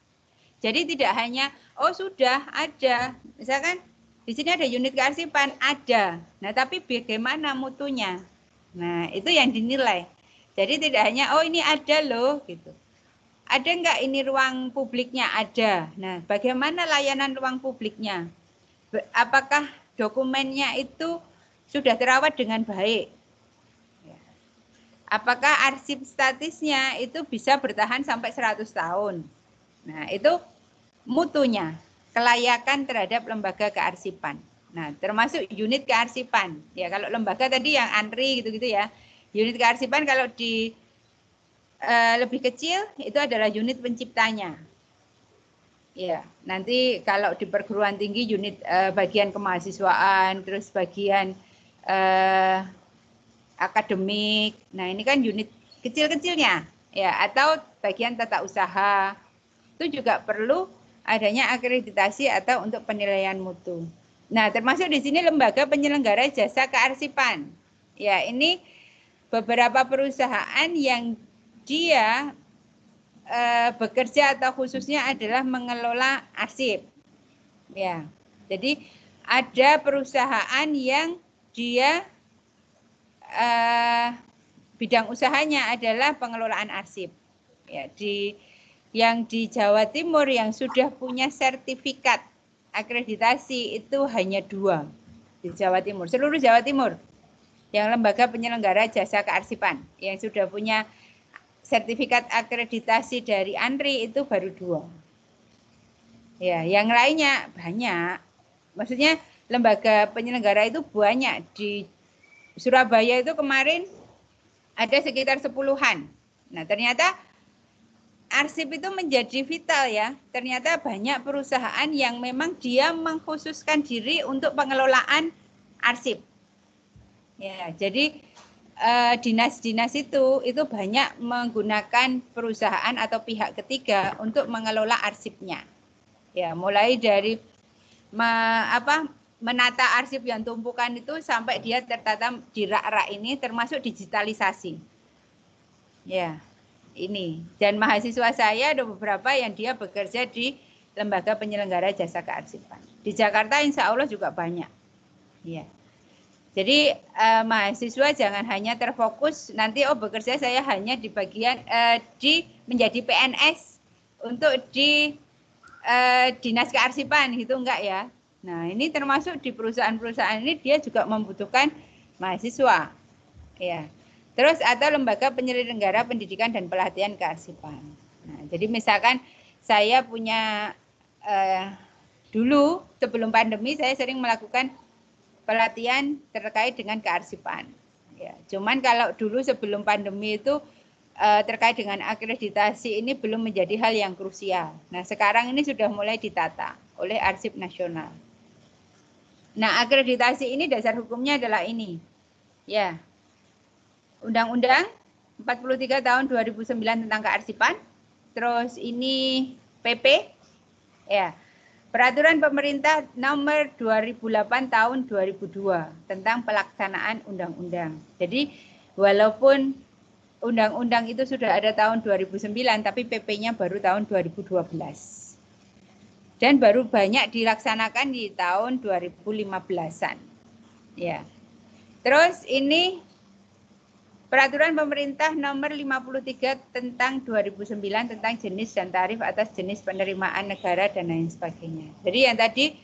Jadi tidak hanya oh sudah ada, misalkan di sini ada unit kearsipan ada, nah tapi bagaimana mutunya? Nah itu yang dinilai. Jadi tidak hanya oh ini ada loh gitu. Ada enggak ini ruang publiknya? Ada. Nah bagaimana layanan ruang publiknya? Apakah dokumennya itu sudah terawat dengan baik? Apakah arsip statisnya itu bisa bertahan sampai 100 tahun? Nah, itu mutunya, kelayakan terhadap lembaga kearsipan. Nah, termasuk unit kearsipan. Ya, kalau lembaga tadi yang ANRI gitu-gitu ya. Unit kearsipan kalau di lebih kecil itu adalah unit penciptanya. Ya, nanti kalau di perguruan tinggi unit bagian kemahasiswaan, terus bagian akademik. Nah, ini kan unit kecil-kecilnya ya, atau bagian tata usaha. Itu juga perlu adanya akreditasi atau untuk penilaian mutu. Nah, termasuk di sini lembaga penyelenggara jasa kearsipan. Ya, ini beberapa perusahaan yang dia bekerja atau khususnya adalah mengelola arsip. Ya. Jadi ada perusahaan yang dia bidang usahanya adalah pengelolaan arsip. Ya, yang di Jawa Timur yang sudah punya sertifikat akreditasi itu hanya 2 di Jawa Timur, seluruh Jawa Timur. Yang lembaga penyelenggara jasa kearsipan yang sudah punya sertifikat akreditasi dari ANRI itu baru 2. Ya, yang lainnya banyak. Maksudnya lembaga penyelenggara itu banyak. Di Surabaya itu kemarin ada sekitar 10-an. Nah, ternyata arsip itu menjadi vital ya. Ternyata banyak perusahaan yang memang dia mengkhususkan diri untuk pengelolaan arsip. Ya, jadi dinas-dinas itu banyak menggunakan perusahaan atau pihak ketiga untuk mengelola arsipnya. Ya, mulai dari menata arsip yang tumpukan itu sampai dia tertata di rak-rak ini, termasuk digitalisasi. Ya, ini. Dan mahasiswa saya ada beberapa yang dia bekerja di lembaga penyelenggara jasa kearsipan. Di Jakarta insya Allah juga banyak. Ya. Jadi mahasiswa jangan hanya terfokus nanti bekerja saya hanya di bagian menjadi PNS untuk di dinas kearsipan gitu enggak ya. Nah, ini termasuk di perusahaan-perusahaan ini dia juga membutuhkan mahasiswa. Ya. Terus atau lembaga penyelenggara pendidikan dan pelatihan kearsipan. Nah, jadi misalkan saya punya dulu sebelum pandemi saya sering melakukan pelatihan terkait dengan kearsipan. Ya, cuman kalau dulu sebelum pandemi itu terkait dengan akreditasi ini belum menjadi hal yang krusial. Nah, sekarang ini sudah mulai ditata oleh Arsip Nasional. Nah, akreditasi ini dasar hukumnya adalah ini. Ya. Undang-Undang 43 tahun 2009 tentang kearsipan. Terus ini PP. Ya. Peraturan Pemerintah Nomor 2008 Tahun 2002 tentang pelaksanaan undang-undang. Jadi walaupun undang-undang itu sudah ada tahun 2009, tapi PP-nya baru tahun 2012. Dan baru banyak dilaksanakan di tahun 2015-an. Ya. Terus ini Peraturan Pemerintah Nomor 53 tentang 2009 tentang jenis dan tarif atas jenis penerimaan negara dan lain sebagainya. Jadi yang tadi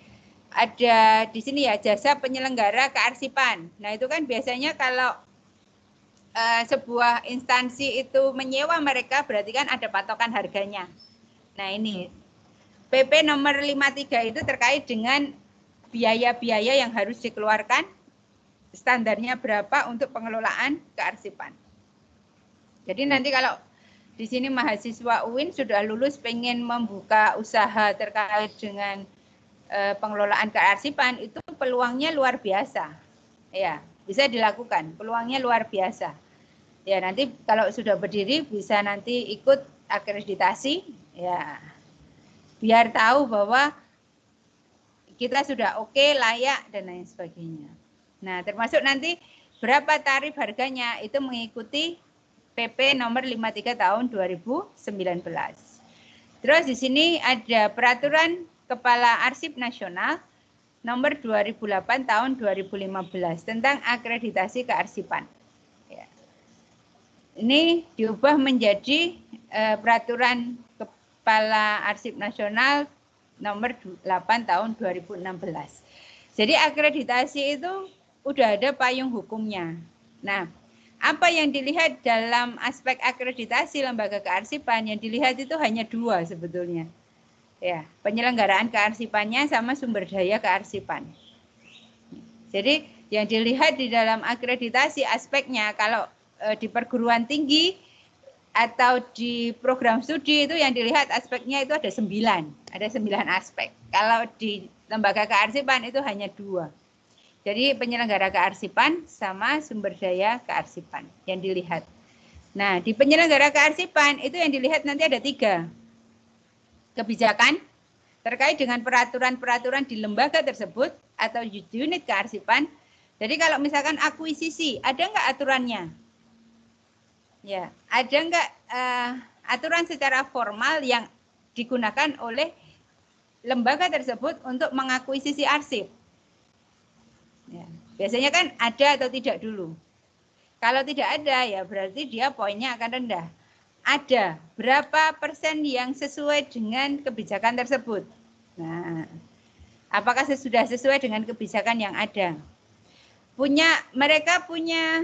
ada di sini ya jasa penyelenggara kearsipan. Nah, itu kan biasanya kalau sebuah instansi itu menyewa mereka berarti kan ada patokan harganya. Nah, ini PP nomor 53 itu terkait dengan biaya-biaya yang harus dikeluarkan, standarnya berapa untuk pengelolaan kearsipan. Jadi nanti kalau di sini mahasiswa UIN sudah lulus pengen membuka usaha terkait dengan pengelolaan kearsipan, itu peluangnya luar biasa. Ya, bisa dilakukan, peluangnya luar biasa. Ya, nanti kalau sudah berdiri bisa nanti ikut akreditasi, ya, biar tahu bahwa kita sudah oke, layak, dan lain sebagainya. Nah, termasuk nanti berapa tarif harganya itu mengikuti PP nomor 53 tahun 2019. Terus di sini ada peraturan Kepala Arsip Nasional nomor 2008 tahun 2015 tentang akreditasi kearsipan. Ya. Ini diubah menjadi peraturan Kepala Arsip Nasional nomor 8 tahun 2016. Jadi akreditasi itu udah ada payung hukumnya. Nah, apa yang dilihat dalam aspek akreditasi lembaga kearsipan yang dilihat itu hanya dua sebetulnya. Ya, penyelenggaraan kearsipannya sama sumber daya kearsipan. Jadi yang dilihat di dalam akreditasi aspeknya kalau di perguruan tinggi atau di program studi itu yang dilihat aspeknya itu ada 9 aspek. Kalau di lembaga kearsipan itu hanya 2. Jadi penyelenggara kearsipan sama sumber daya kearsipan yang dilihat. Nah, di penyelenggara kearsipan itu yang dilihat nanti ada 3. Kebijakan terkait dengan peraturan-peraturan di lembaga tersebut atau unit kearsipan. Jadi kalau misalkan akuisisi, ada nggak aturannya? Ya, ada nggak aturan secara formal yang digunakan oleh lembaga tersebut untuk mengakuisisi arsip? Ya, biasanya kan ada atau tidak dulu. Kalau tidak ada ya berarti dia poinnya akan rendah. Ada berapa persen yang sesuai dengan kebijakan tersebut? Nah, apakah sudah sesuai dengan kebijakan yang ada? Mereka punya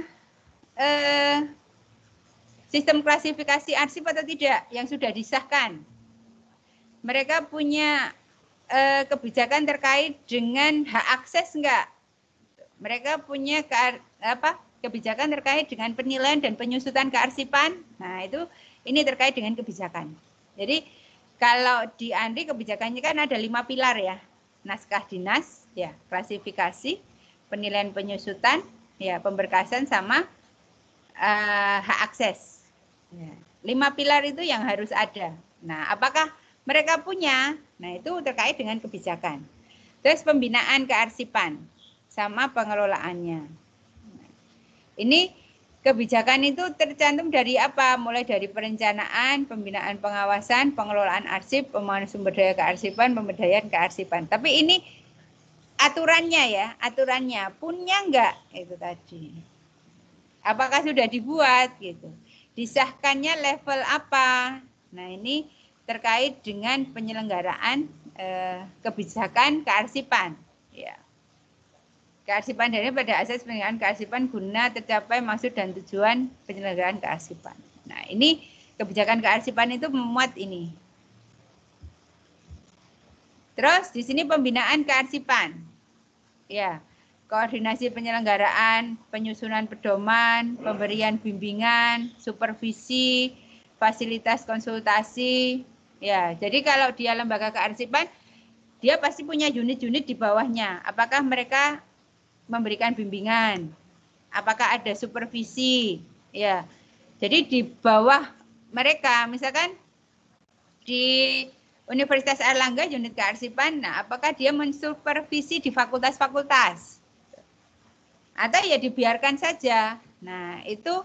sistem klasifikasi arsip atau tidak yang sudah disahkan? Mereka punya kebijakan terkait dengan hak akses enggak? Mereka punya kebijakan terkait dengan penilaian dan penyusutan kearsipan. Nah, ini terkait dengan kebijakan. Jadi kalau di ANRI kebijakannya kan ada 5 pilar ya. Naskah dinas, ya, klasifikasi, penilaian penyusutan, ya, pemberkasan sama hak akses. Ya. 5 pilar itu yang harus ada. Nah, apakah mereka punya? Nah, itu terkait dengan kebijakan. Terus pembinaan kearsipan sama pengelolaannya. Ini kebijakan itu tercantum dari apa? Mulai dari perencanaan, pembinaan pengawasan, pengelolaan arsip, pembangunan sumber daya kearsipan, pemberdayaan kearsipan. Tapi ini aturannya ya, aturannya punya enggak itu tadi? Apakah sudah dibuat gitu? Disahkannya level apa? Nah, ini terkait dengan penyelenggaraan kebijakan kearsipan. Ya. Kearsipan dari pada asas penyelenggaraan kearsipan guna tercapai maksud dan tujuan penyelenggaraan kearsipan. Nah, ini kebijakan kearsipan itu memuat ini. Terus di sini pembinaan kearsipan. Ya, koordinasi penyelenggaraan, penyusunan pedoman, pemberian bimbingan, supervisi, fasilitas konsultasi. Ya, jadi kalau dia lembaga kearsipan, dia pasti punya unit-unit di bawahnya. Apakah mereka memberikan bimbingan? Apakah ada supervisi? Ya. Jadi di bawah mereka, misalkan di Universitas Airlangga unit kearsipan, nah apakah dia mensupervisi di fakultas-fakultas? Atau ya dibiarkan saja. Nah, itu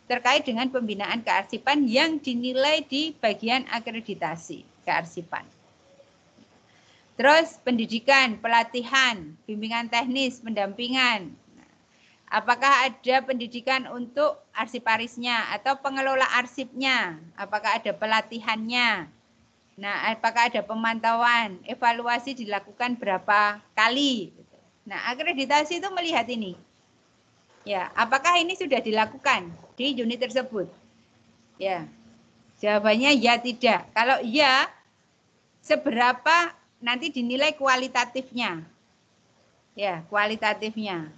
terkait dengan pembinaan kearsipan yang dinilai di bagian akreditasi kearsipan. Terus pendidikan, pelatihan, bimbingan teknis, pendampingan. Apakah ada pendidikan untuk arsiparisnya atau pengelola arsipnya? Apakah ada pelatihannya? Nah, apakah ada pemantauan? Evaluasi dilakukan berapa kali? Nah, akreditasi itu melihat ini. Ya, apakah ini sudah dilakukan di unit tersebut? Ya, jawabannya ya tidak. Kalau iya, seberapa nanti dinilai kualitatifnya. Ya, kualitatifnya.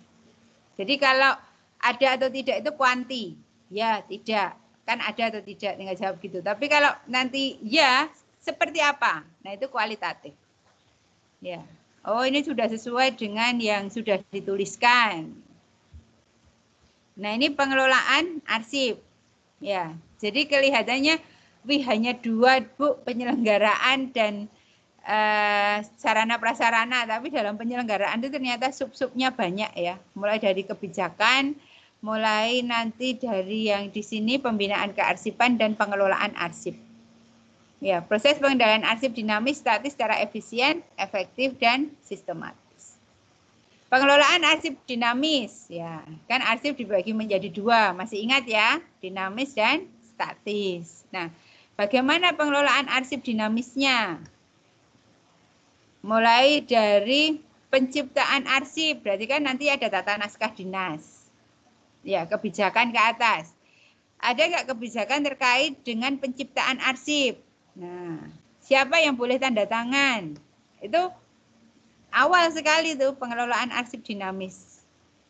Jadi kalau ada atau tidak itu kuanti. Ya, tidak. Kan ada atau tidak, tinggal jawab gitu. Tapi kalau nanti ya, seperti apa? Nah, itu kualitatif. Ya. Oh, ini sudah sesuai dengan yang sudah dituliskan. Nah, ini pengelolaan arsip. Ya. Jadi kelihatannya hanya 2 Bu, penyelenggaraan dan sarana prasarana, tapi dalam penyelenggaraan itu ternyata sub-subnya banyak ya, mulai dari kebijakan, mulai nanti dari yang di sini pembinaan kearsipan dan pengelolaan arsip. Ya, proses pengendalian arsip dinamis, statis secara efisien, efektif dan sistematis. Pengelolaan arsip dinamis, ya kan arsip dibagi menjadi 2, masih ingat ya, dinamis dan statis. Nah, bagaimana pengelolaan arsip dinamisnya? Mulai dari penciptaan arsip, berarti kan nanti ada tata naskah dinas. Ya, kebijakan ke atas. Ada nggak kebijakan terkait dengan penciptaan arsip? Nah, siapa yang boleh tanda tangan? Itu awal sekali tuh pengelolaan arsip dinamis.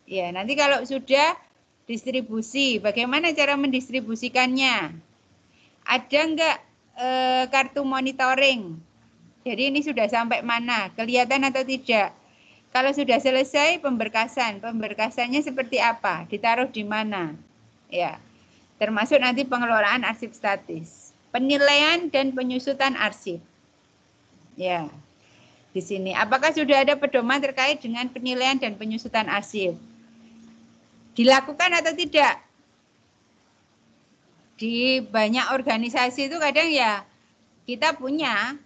Ya, nanti kalau sudah distribusi, bagaimana cara mendistribusikannya? Ada nggak kartu monitoring? Jadi ini sudah sampai mana? Kelihatan atau tidak? Kalau sudah selesai pemberkasan, pemberkasannya seperti apa? Ditaruh di mana? Ya, termasuk nanti pengelolaan arsip statis. Penilaian dan penyusutan arsip. Ya, di sini. Apakah sudah ada pedoman terkait dengan penilaian dan penyusutan arsip? Dilakukan atau tidak? Di banyak organisasi itu kadang ya kita punya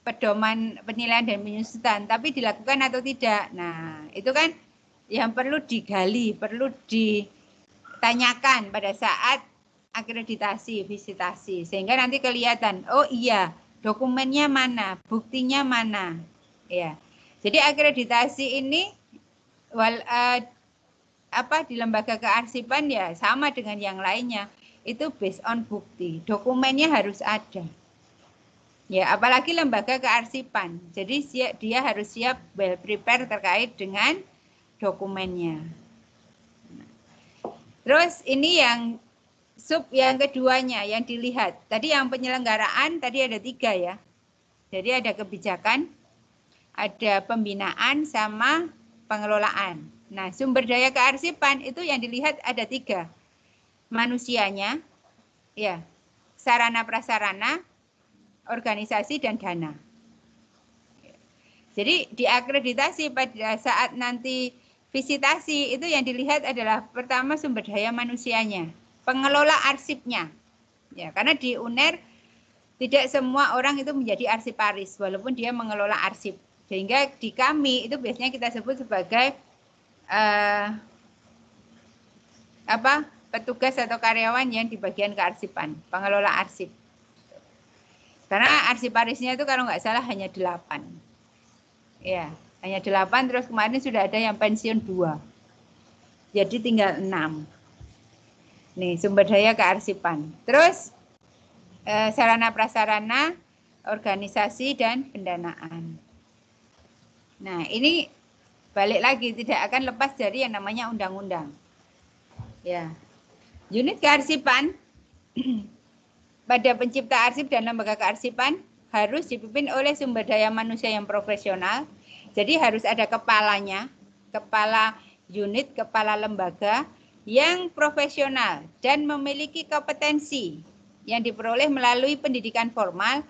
pedoman penilaian dan penyusutan, tapi dilakukan atau tidak. Nah, itu kan yang perlu digali, perlu ditanyakan pada saat akreditasi, visitasi, sehingga nanti kelihatan, oh iya, dokumennya mana, buktinya mana. Ya. Jadi akreditasi ini di lembaga kearsipan ya sama dengan yang lainnya, itu based on bukti, dokumennya harus ada. Ya, apalagi lembaga kearsipan. Jadi dia harus siap well prepare terkait dengan dokumennya. Terus ini yang sub yang keduanya yang dilihat. Tadi yang penyelenggaraan tadi ada 3 ya. Jadi ada kebijakan, ada pembinaan sama pengelolaan. Nah, sumber daya kearsipan itu yang dilihat ada 3. Manusianya, ya, sarana prasarana, organisasi dan dana. Jadi diakreditasi pada saat nanti visitasi itu yang dilihat adalah pertama sumber daya manusianya, pengelola arsipnya. Ya, karena di UNER tidak semua orang itu menjadi arsiparis walaupun dia mengelola arsip. Sehingga di kami itu biasanya kita sebut sebagai petugas atau karyawan yang di bagian kearsipan, pengelola arsip. Karena arsiparisnya itu kalau nggak salah hanya 8. Ya, hanya 8, terus kemarin sudah ada yang pensiun 2. Jadi tinggal 6. Nih, sumber daya kearsipan. Terus sarana prasarana, organisasi dan pendanaan. Nah, ini balik lagi tidak akan lepas dari yang namanya undang-undang. Ya. Unit kearsipan pada pencipta arsip dan lembaga kearsipan harus dipimpin oleh sumber daya manusia yang profesional. Jadi harus ada kepalanya, kepala unit, kepala lembaga yang profesional dan memiliki kompetensi yang diperoleh melalui pendidikan formal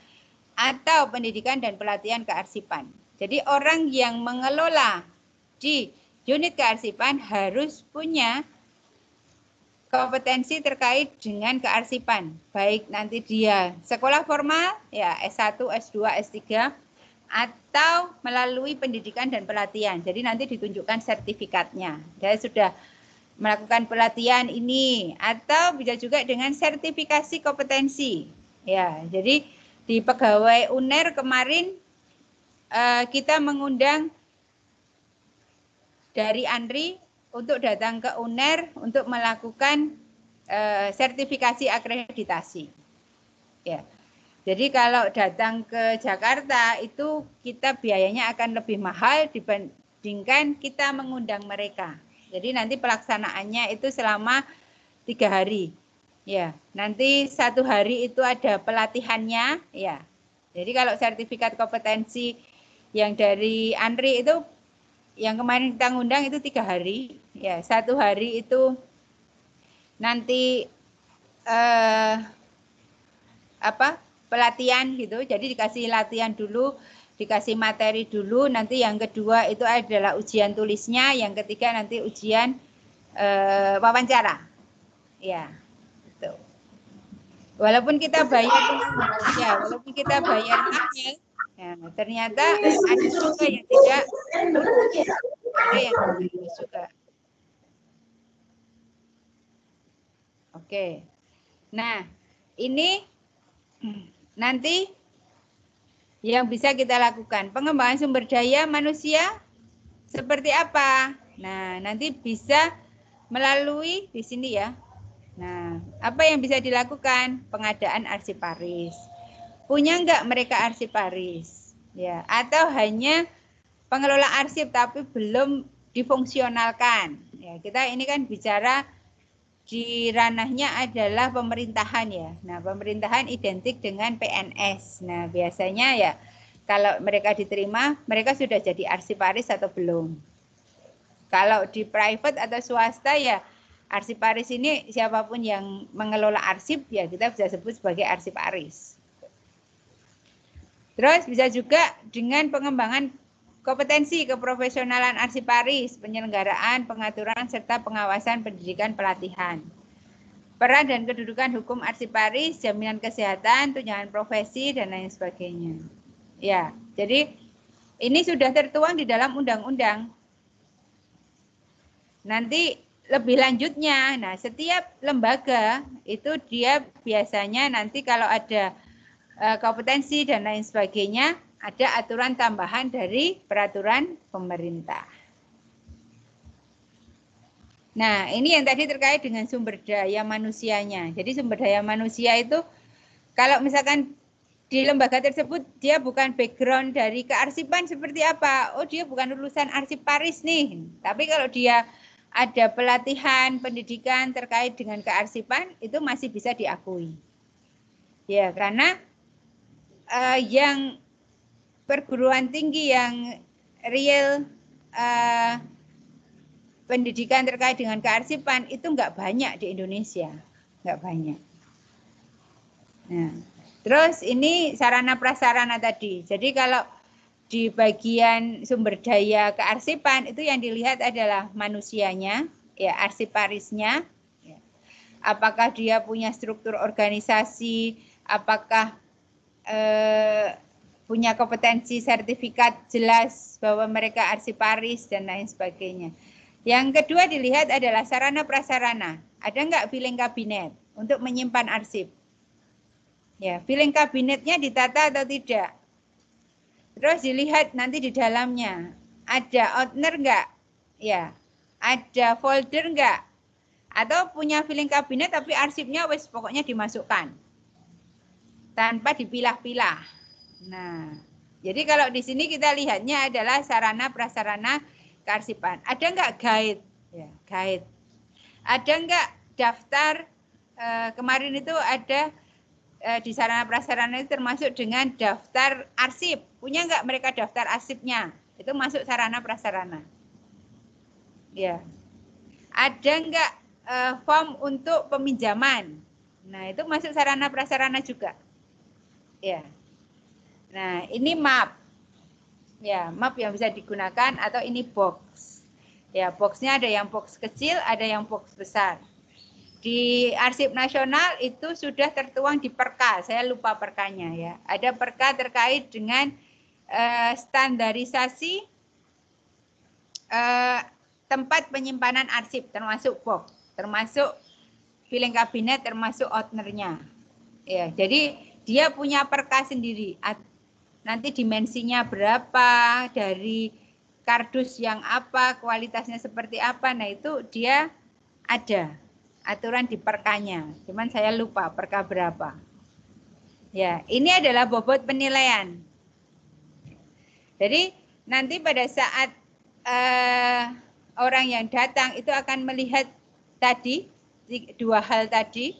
atau pendidikan dan pelatihan kearsipan. Jadi orang yang mengelola di unit kearsipan harus punya kompetensi terkait dengan kearsipan, baik nanti dia sekolah formal, ya S1, S2, S3, atau melalui pendidikan dan pelatihan. Jadi nanti ditunjukkan sertifikatnya. Dia sudah melakukan pelatihan ini, atau bisa juga dengan sertifikasi kompetensi. Ya, jadi di pegawai UNER kemarin kita mengundang dari ANRI untuk datang ke UNER untuk melakukan sertifikasi akreditasi. Ya. Jadi kalau datang ke Jakarta itu kita biayanya akan lebih mahal dibandingkan kita mengundang mereka. Jadi nanti pelaksanaannya itu selama 3 hari. Ya, nanti 1 hari itu ada pelatihannya. Ya. Jadi kalau sertifikat kompetensi yang dari ANRI itu yang kemarin kita ngundang itu 3 hari, ya 1 hari itu nanti pelatihan gitu, jadi dikasih latihan dulu, dikasih materi dulu, nanti yang kedua itu adalah ujian tulisnya, yang ketiga nanti ujian wawancara, ya, gitu. Walaupun kita bayar, ya walaupun kita bayar mahal. Nah, ternyata ada juga yang tidak lulus, ada yang lulus juga. Oke, nah ini nanti yang bisa kita lakukan pengembangan sumber daya manusia seperti apa? Nah, nanti bisa melalui di sini ya. Nah, apa yang bisa dilakukan? Pengadaan arsiparis. Punya enggak mereka arsiparis? Ya, atau hanya pengelola arsip tapi belum difungsionalkan. Ya, kita ini kan bicara di ranahnya adalah pemerintahan ya. Nah, pemerintahan identik dengan PNS. Nah, biasanya ya kalau mereka diterima, mereka sudah jadi arsiparis atau belum. Kalau di private atau swasta ya arsiparis ini siapapun yang mengelola arsip ya kita bisa sebut sebagai arsiparis. Terus bisa juga dengan pengembangan kompetensi keprofesionalan arsiparis, penyelenggaraan, pengaturan, serta pengawasan pendidikan pelatihan. Peran dan kedudukan hukum arsiparis, jaminan kesehatan, tunjangan profesi, dan lain sebagainya. Ya, jadi ini sudah tertuang di dalam undang-undang. Nanti lebih lanjutnya, nah setiap lembaga itu dia biasanya nanti kalau ada kompetensi dan lain sebagainya, ada aturan tambahan dari peraturan pemerintah. Nah, ini yang tadi terkait dengan sumber daya manusianya. Jadi sumber daya manusia itu kalau misalkan di lembaga tersebut dia bukan background dari kearsipan seperti apa? Oh, dia bukan lulusan arsiparis nih. Tapi kalau dia ada pelatihan pendidikan terkait dengan kearsipan, itu masih bisa diakui. Ya, karena yang perguruan tinggi yang real pendidikan terkait dengan kearsipan itu nggak banyak di Indonesia, nggak banyak. Nah, terus ini sarana prasarana tadi. Jadi kalau di bagian sumber daya kearsipan itu yang dilihat adalah manusianya, ya arsiparisnya, ya. Apakah dia punya struktur organisasi, apakah punya kompetensi sertifikat jelas bahwa mereka arsiparis dan lain sebagainya. Yang kedua dilihat adalah sarana prasarana. Ada nggak filing kabinet untuk menyimpan arsip? Ya, filing kabinetnya ditata atau tidak? Terus dilihat nanti di dalamnya ada outner nggak? Ya, ada folder nggak? Atau punya filing kabinet tapi arsipnya wes pokoknya dimasukkan tanpa dipilah-pilah. Nah, jadi kalau di sini kita lihatnya adalah sarana prasarana kearsipan. Ada nggak guide? Ya, guide. Ada nggak daftar? Kemarin itu ada di sarana prasarana itu termasuk dengan daftar arsip. Punya nggak mereka daftar arsipnya? Itu masuk sarana prasarana. Ya. Ada nggak form untuk peminjaman? Nah, itu masuk sarana prasarana juga. Ya. Nah, ini map. Ya, map yang bisa digunakan atau ini box. Ya, boxnya ada yang box kecil, ada yang box besar. Di Arsip Nasional itu sudah tertuang di perka, saya lupa perkanya ya. Ada perka terkait dengan standarisasi tempat penyimpanan arsip, termasuk box, termasuk filing kabinet, termasuk outnernya. Ya, jadi dia punya perka sendiri. Nanti dimensinya berapa, dari kardus yang apa, kualitasnya seperti apa. Nah, itu dia ada aturan di perkanya. Cuman saya lupa perka berapa. Ya, ini adalah bobot penilaian. Jadi nanti pada saat orang yang datang itu akan melihat tadi dua hal tadi.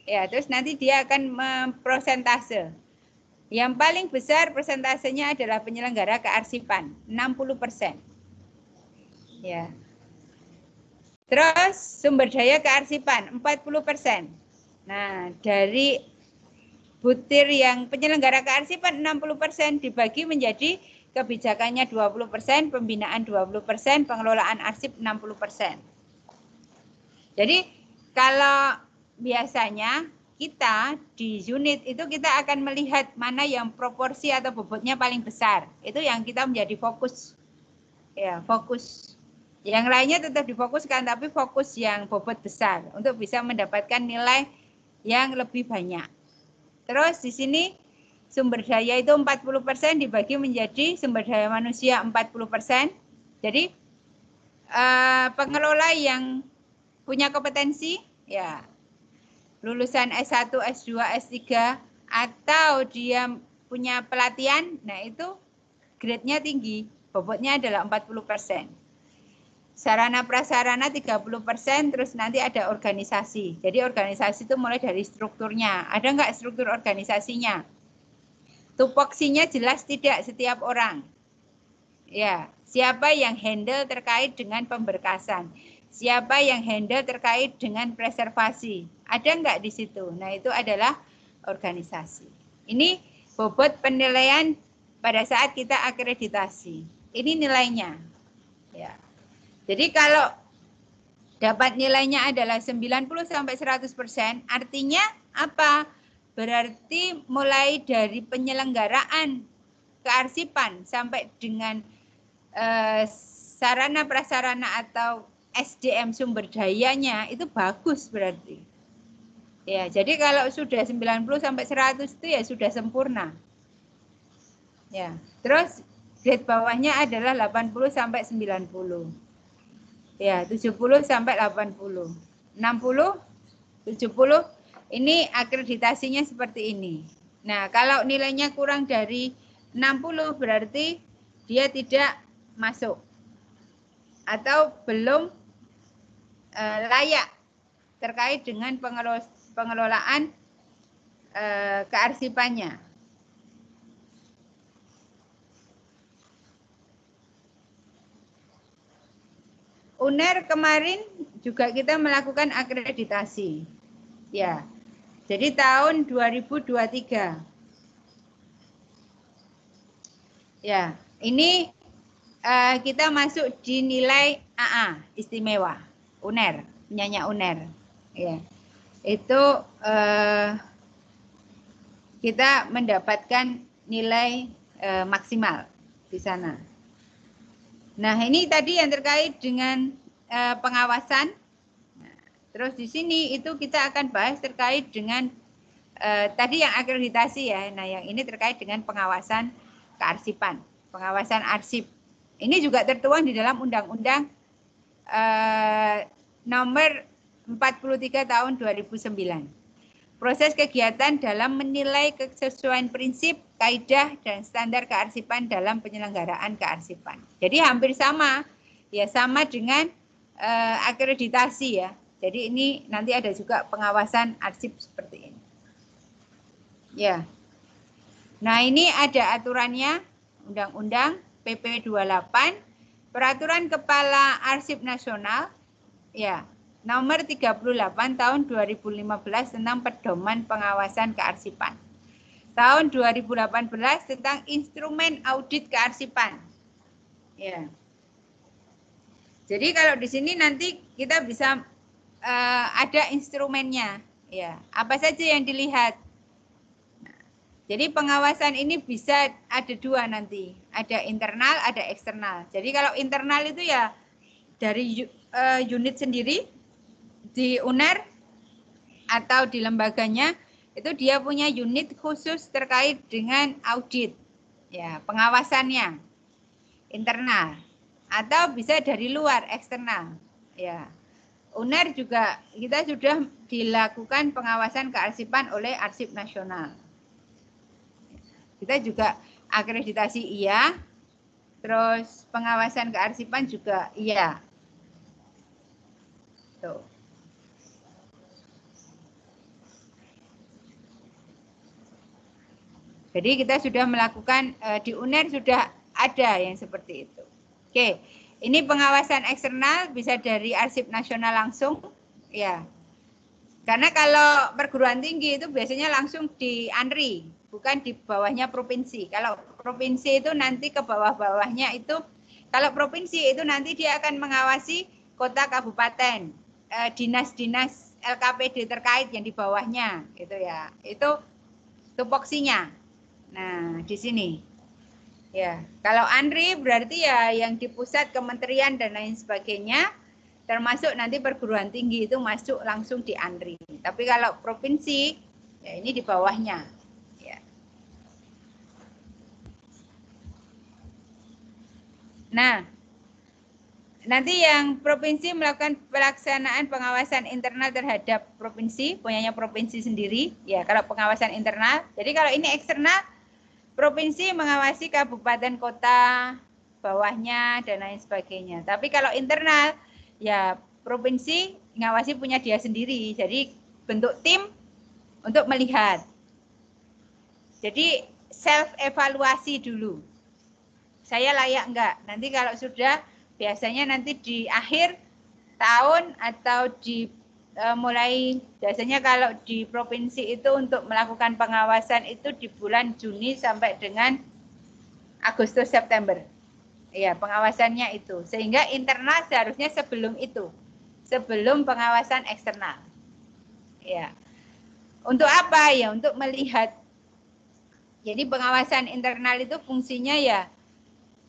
Ya, terus nanti dia akan memprosentase. Yang paling besar persentasenya adalah penyelenggara kearsipan, 60%. Ya. Terus sumber daya kearsipan, 40%. Nah, dari butir yang penyelenggara kearsipan 60% dibagi menjadi kebijakannya 20%, pembinaan 20%, pengelolaan arsip 60%. Jadi kalau biasanya kita di unit itu kita akan melihat mana yang proporsi atau bobotnya paling besar. Itu yang kita menjadi fokus. Ya, fokus. Yang lainnya tetap difokuskan, tapi fokus yang bobot besar untuk bisa mendapatkan nilai yang lebih banyak. Terus di sini sumber daya itu 40% dibagi menjadi sumber daya manusia 40%. Jadi pengelola yang punya kompetensi, ya lulusan S1, S2, S3, atau dia punya pelatihan, nah itu grade-nya tinggi, bobotnya adalah 40%. Sarana prasarana 30%, terus nanti ada organisasi. Jadi organisasi itu mulai dari strukturnya. Ada nggak struktur organisasinya? Tupoksinya jelas tidak setiap orang. Ya, siapa yang handle terkait dengan pemberkasan? Siapa yang handle terkait dengan preservasi? Ada nggak di situ? Nah, itu adalah organisasi. Ini bobot penilaian pada saat kita akreditasi. Ini nilainya. Ya. Jadi kalau dapat nilainya adalah 90-100%, artinya apa? Berarti mulai dari penyelenggaraan kearsipan sampai dengan sarana prasarana atau SDM sumber dayanya itu bagus berarti. Ya, jadi kalau sudah 90-100 itu ya sudah sempurna. Ya, terus grade bawahnya adalah 80-90. Ya, 70-80. 60, 70 ini akreditasinya seperti ini. Nah, kalau nilainya kurang dari 60 berarti dia tidak masuk atau belum layak terkait dengan pengelolaan kearsipannya. UNER kemarin juga kita melakukan akreditasi. Ya. Jadi tahun 2023. Ya, ini kita masuk di nilai AA istimewa UNER, penyanyi UNER. Ya. Itu kita mendapatkan nilai maksimal di sana. Nah, ini tadi yang terkait dengan pengawasan. Nah, terus di sini itu kita akan bahas terkait dengan tadi yang akreditasi ya. Nah, yang ini terkait dengan pengawasan kearsipan, pengawasan arsip. Ini juga tertuang di dalam Undang-Undang nomor 43 tahun 2009. Proses kegiatan dalam menilai kesesuaian prinsip, kaidah, dan standar kearsipan dalam penyelenggaraan kearsipan. Jadi hampir sama, ya sama dengan akreditasi ya. Jadi ini nanti ada juga pengawasan arsip seperti ini. Ya. Nah ini ada aturannya, Undang-Undang PP 28, Peraturan Kepala Arsip Nasional, ya. Nomor 38 tahun 2015 tentang pedoman pengawasan kearsipan. Tahun 2018 tentang instrumen audit kearsipan. Ya. Jadi kalau di sini nanti kita bisa ada instrumennya. Ya. Apa saja yang dilihat? Nah, jadi pengawasan ini bisa ada dua nanti. Ada internal, ada eksternal. Jadi kalau internal itu ya dari unit sendiri, di UNER atau di lembaganya itu dia punya unit khusus terkait dengan audit ya, pengawasannya internal atau bisa dari luar eksternal ya. UNER juga kita sudah dilakukan pengawasan kearsipan oleh Arsip Nasional. Kita juga akreditasi iya, terus pengawasan kearsipan juga iya. Tuh. Jadi kita sudah melakukan di UNER sudah ada yang seperti itu. Oke, ini pengawasan eksternal bisa dari Arsip Nasional langsung, ya. Karena kalau perguruan tinggi itu biasanya langsung di ANRI, bukan di bawahnya provinsi. Kalau provinsi itu nanti ke bawah-bawahnya itu, kalau provinsi itu nanti dia akan mengawasi kota kabupaten, dinas-dinas LKPD terkait yang di bawahnya, gitu ya. Itu tupoksinya. Nah, di sini. Ya, kalau ANRI berarti ya yang di pusat kementerian dan lain sebagainya, termasuk nanti perguruan tinggi itu masuk langsung di ANRI. Tapi kalau provinsi, ya ini di bawahnya. Ya. Nah, nanti yang provinsi melakukan pelaksanaan pengawasan internal terhadap provinsi, punyanya provinsi sendiri. Ya, kalau pengawasan internal. Jadi kalau ini eksternal, provinsi mengawasi kabupaten kota bawahnya dan lain sebagainya. Tapi kalau internal ya provinsi ngawasi punya dia sendiri. Jadi bentuk tim untuk melihat. Jadi self evaluasi dulu. Saya layak enggak? Nanti kalau sudah biasanya nanti di akhir tahun atau di mulai biasanya kalau di provinsi itu untuk melakukan pengawasan itu di bulan Juni sampai dengan Agustus September. Ya, pengawasannya itu. Sehingga internal seharusnya sebelum itu. Sebelum pengawasan eksternal. Ya. Untuk apa ya? Untuk melihat. Jadi pengawasan internal itu fungsinya ya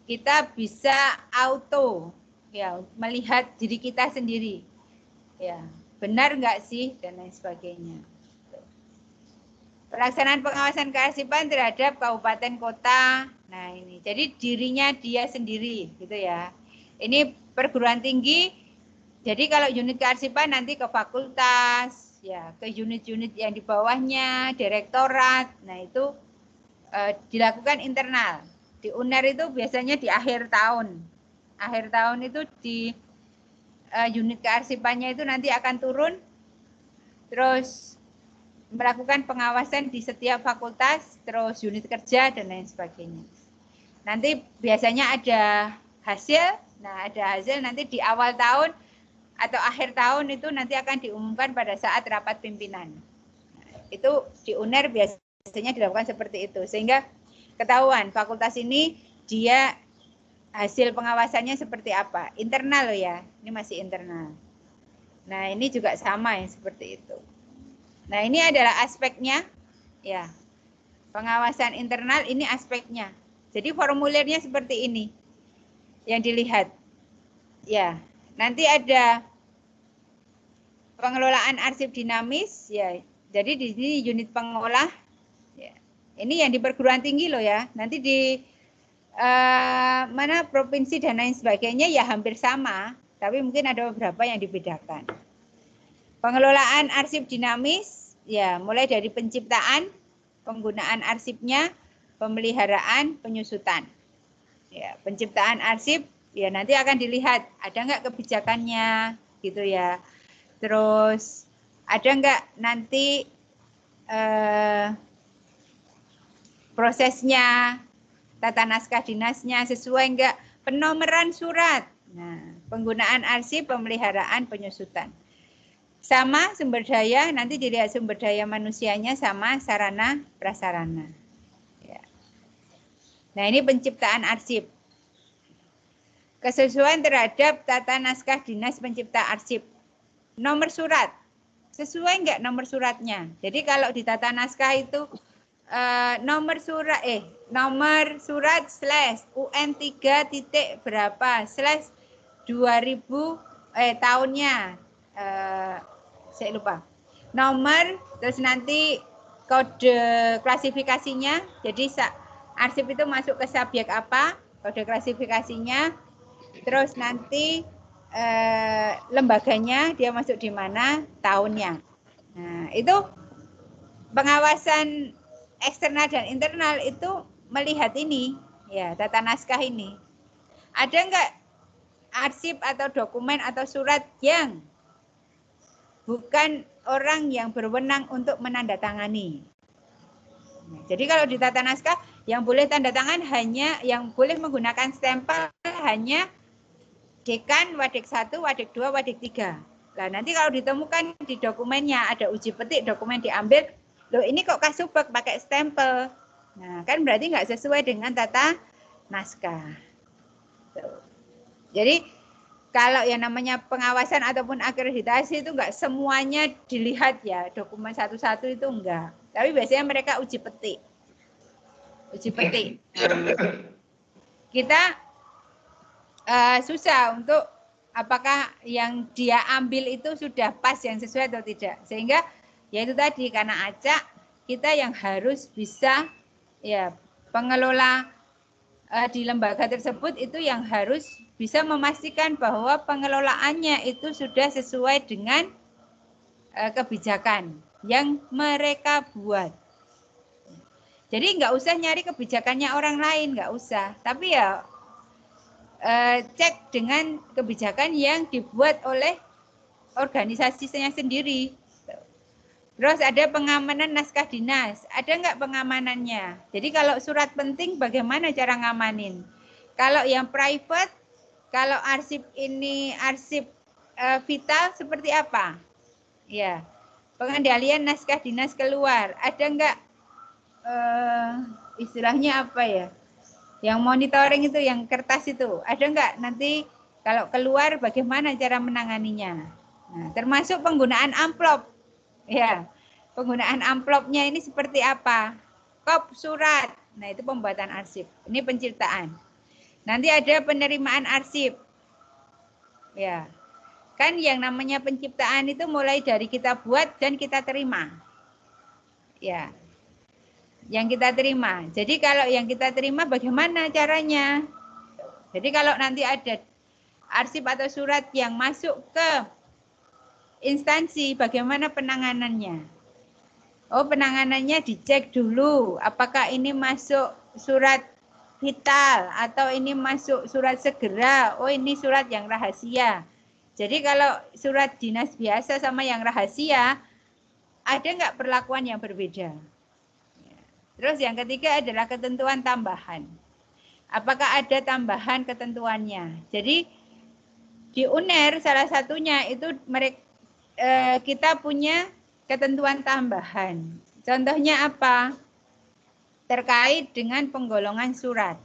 kita bisa auto ya melihat diri kita sendiri. Ya. Benar nggak sih dan lain sebagainya. Pelaksanaan pengawasan kearsipan terhadap kabupaten kota. Nah ini, jadi dirinya dia sendiri, gitu ya. Ini perguruan tinggi. Jadi kalau unit kearsipan nanti ke fakultas, ya ke unit-unit yang di bawahnya, direktorat. Nah itu dilakukan internal. Di UNER itu biasanya di akhir tahun. Akhir tahun itu di unit kearsipannya itu nanti akan turun, terus melakukan pengawasan di setiap fakultas, terus unit kerja dan lain sebagainya. Nanti biasanya ada hasil, nah ada hasil nanti di awal tahun atau akhir tahun itu nanti akan diumumkan pada saat rapat pimpinan. Itu di UNER biasanya dilakukan seperti itu, sehingga ketahuan fakultas ini dia hasil pengawasannya seperti apa. Internal loh ya, ini masih internal. Nah ini juga sama yang seperti itu. Nah ini adalah aspeknya, ya pengawasan internal ini aspeknya. Jadi formulirnya seperti ini yang dilihat. Ya, nanti ada pengelolaan arsip dinamis, ya. Jadi di sini unit pengolah. Ya. Ini yang di perguruan tinggi loh ya. Nanti di mana provinsi dan lain sebagainya ya hampir sama, tapi mungkin ada beberapa yang dibedakan. Pengelolaan arsip dinamis, ya mulai dari penciptaan, penggunaan arsipnya, pemeliharaan, penyusutan. Ya, penciptaan arsip, ya nanti akan dilihat ada nggak kebijakannya, gitu ya. Terus ada nggak nanti prosesnya, tata naskah dinasnya sesuai enggak, penomoran surat. Nah, penggunaan arsip, pemeliharaan, penyusutan. Sama sumber daya, nanti dilihat sumber daya manusianya sama sarana prasarana. Ya. Nah, ini penciptaan arsip. Kesesuaian terhadap tata naskah dinas pencipta arsip. Nomor surat. Sesuai enggak nomor suratnya? Jadi kalau di tata naskah itu nomor surat slash UN 3 titik berapa slash 2000 tahunnya saya lupa nomor, terus nanti kode klasifikasinya, jadi arsip itu masuk ke subjek apa, kode klasifikasinya, terus nanti lembaganya dia masuk di mana, tahunnya. Nah itu pengawasan eksternal dan internal itu melihat ini, ya tata naskah ini. Ada enggak arsip atau dokumen atau surat yang bukan orang yang berwenang untuk menandatangani. Jadi kalau di tata naskah yang boleh tanda tangan hanya, yang boleh menggunakan stempel hanya dekan, wadik 1, wadik 2, wadik 3. Nah nanti kalau ditemukan di dokumennya ada uji petik, dokumen diambil, loh ini kok kasubag pakai stempel. Nah kan berarti nggak sesuai dengan tata naskah. Tuh. Jadi kalau yang namanya pengawasan ataupun akreditasi itu nggak semuanya dilihat ya, dokumen satu-satu itu enggak. Tapi biasanya mereka uji petik. Uji petik. Kita susah untuk apakah yang dia ambil itu sudah pas yang sesuai atau tidak. Sehingga ya itu tadi, karena acak kita yang harus bisa, ya pengelola di lembaga tersebut itu yang harus bisa memastikan bahwa pengelolaannya itu sudah sesuai dengan kebijakan yang mereka buat. Jadi nggak usah nyari kebijakannya orang lain, nggak usah. Tapi ya cek dengan kebijakan yang dibuat oleh organisasinya sendiri. Terus ada pengamanan naskah dinas, ada nggak pengamanannya? Jadi kalau surat penting bagaimana cara ngamanin? Kalau yang private, kalau arsip ini arsip vital seperti apa? Ya, pengendalian naskah dinas keluar, ada nggak istilahnya apa ya? Yang monitoring itu, yang kertas itu, ada nggak nanti kalau keluar bagaimana cara menanganinya? Nah, termasuk penggunaan amplop. Ya, penggunaan amplopnya ini seperti apa? Kop surat. Nah, itu pembuatan arsip. Ini penciptaan. Nanti ada penerimaan arsip. Ya. Kan yang namanya penciptaan itu mulai dari kita buat dan kita terima. Ya. Yang kita terima. Jadi kalau yang kita terima bagaimana caranya? Jadi kalau nanti ada arsip atau surat yang masuk ke instansi, bagaimana penanganannya? Oh, penanganannya dicek dulu apakah ini masuk surat vital atau ini masuk surat segera. Oh, ini surat yang rahasia. Jadi kalau surat dinas biasa sama yang rahasia, ada nggak perlakuan yang berbeda? Terus yang ketiga adalah ketentuan tambahan. Apakah ada tambahan ketentuannya? Jadi di UNER salah satunya itu kita punya ketentuan tambahan. Contohnya apa? Terkait dengan penggolongan surat.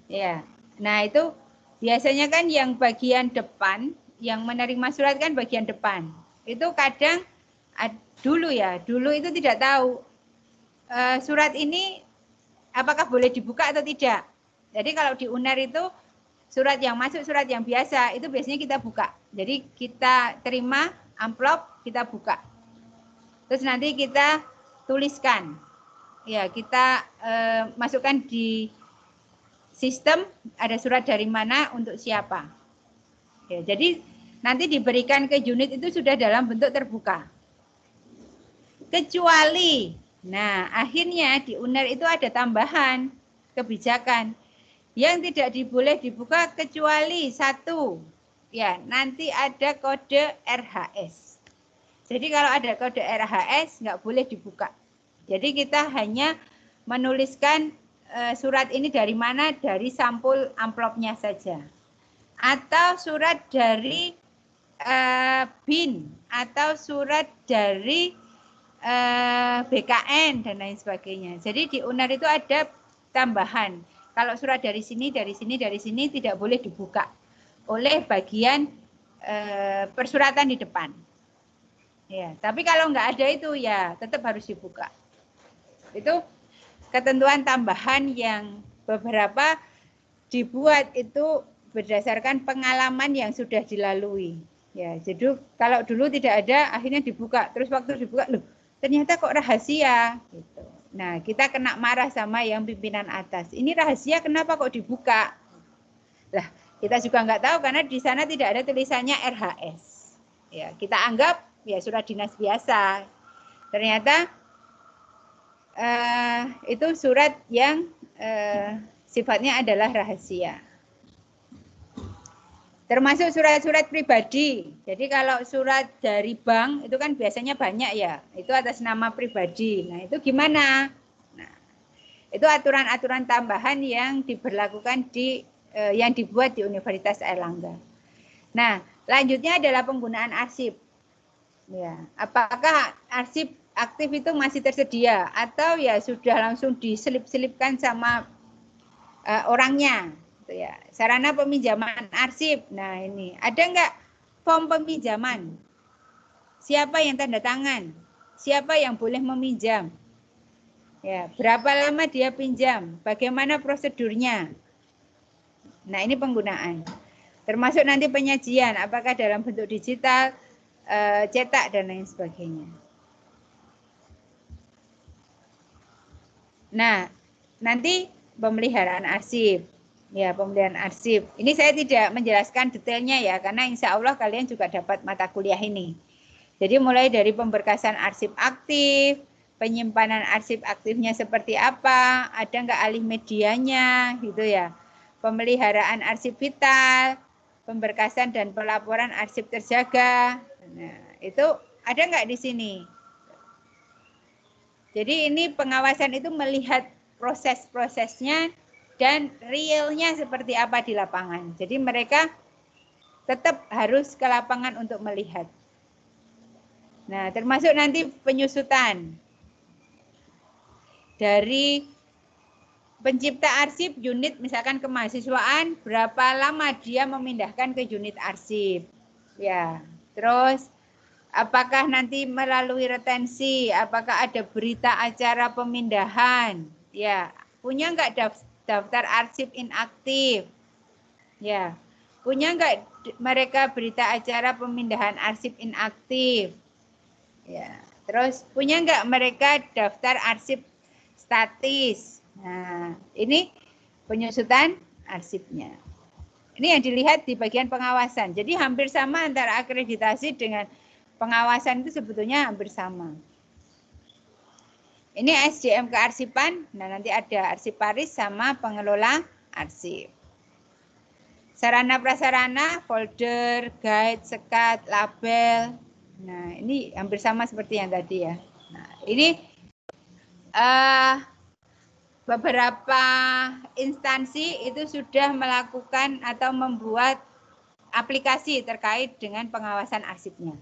Ya. Nah, itu biasanya kan yang bagian depan, yang menerima surat kan bagian depan. Itu kadang dulu itu tidak tahu surat ini apakah boleh dibuka atau tidak. Jadi kalau di UNER itu surat yang masuk, surat yang biasa itu biasanya kita buka. Jadi kita terima amplop, kita buka. Terus nanti kita tuliskan. Ya, kita masukkan di sistem ada surat dari mana untuk siapa. Ya, jadi nanti diberikan ke unit itu sudah dalam bentuk terbuka. Kecuali, nah akhirnya di UNER itu ada tambahan kebijakan yang tidak boleh dibuka kecuali satu. Ya, nanti ada kode RHS. Jadi kalau ada kode RHS nggak boleh dibuka. Jadi kita hanya menuliskan surat ini dari mana, dari sampul amplopnya saja. Atau surat dari BIN, atau surat dari BKN, dan lain sebagainya. Jadi di UNER itu ada tambahan. Kalau surat dari sini tidak boleh dibuka oleh bagian persuratan di depan. Ya, tapi kalau nggak ada itu ya tetap harus dibuka. Itu ketentuan tambahan yang beberapa dibuat itu berdasarkan pengalaman yang sudah dilalui. Ya, jadi kalau dulu tidak ada, akhirnya dibuka. Terus waktu dibuka, loh, ternyata kok rahasia. Gitu. Nah, kita kena marah sama yang pimpinan atas. Ini rahasia, kenapa kok dibuka? Lah, kita juga nggak tahu karena di sana tidak ada tulisannya RHS. Ya, kita anggap ya surat dinas biasa. Ternyata itu surat yang sifatnya adalah rahasia. Termasuk surat-surat pribadi. Jadi kalau surat dari bank itu kan biasanya banyak ya. Itu atas nama pribadi. Nah, itu gimana? Nah, itu aturan-aturan tambahan yang diberlakukan yang dibuat di Universitas Airlangga. Nah, lanjutnya adalah penggunaan arsip. Ya, apakah arsip aktif itu masih tersedia atau ya sudah langsung diselip-selipkan sama orangnya? Ya, sarana peminjaman arsip. Nah, ini ada nggak form peminjaman? Siapa yang tanda tangan? Siapa yang boleh meminjam? Ya, berapa lama dia pinjam? Bagaimana prosedurnya? Nah, ini penggunaan. Termasuk nanti penyajian, apakah dalam bentuk digital, cetak dan lain sebagainya. Nah, nanti pemeliharaan arsip. Ya, pemeliharaan arsip. Ini saya tidak menjelaskan detailnya ya, karena insya Allah kalian juga dapat mata kuliah ini. Jadi mulai dari pemberkasan arsip aktif, penyimpanan arsip aktifnya seperti apa, ada nggak alih medianya, gitu ya. Pemeliharaan arsip vital, pemberkasan dan pelaporan arsip terjaga. Nah, itu ada nggak di sini? Jadi ini pengawasan itu melihat proses-prosesnya dan realnya seperti apa di lapangan. Jadi mereka tetap harus ke lapangan untuk melihat. Nah, termasuk nanti penyusutan. Dari pencipta arsip unit misalkan kemahasiswaan, berapa lama dia memindahkan ke unit arsip. Ya, terus apakah nanti melalui retensi, apakah ada berita acara pemindahan. Ya, punya nggak daftar arsip inaktif? Ya, punya nggak mereka berita acara pemindahan arsip inaktif? Ya, terus punya nggak mereka daftar arsip statis? Nah, ini penyusutan arsipnya. Ini yang dilihat di bagian pengawasan. Jadi hampir sama antara akreditasi dengan pengawasan itu sebetulnya hampir sama. Ini SDM kearsipan. Nah, nanti ada arsiparis sama pengelola arsip. sarana prasarana, folder, guide, sekat, label. Nah, ini hampir sama seperti yang tadi ya. Nah, ini beberapa instansi itu sudah melakukan atau membuat aplikasi terkait dengan pengawasan arsipnya.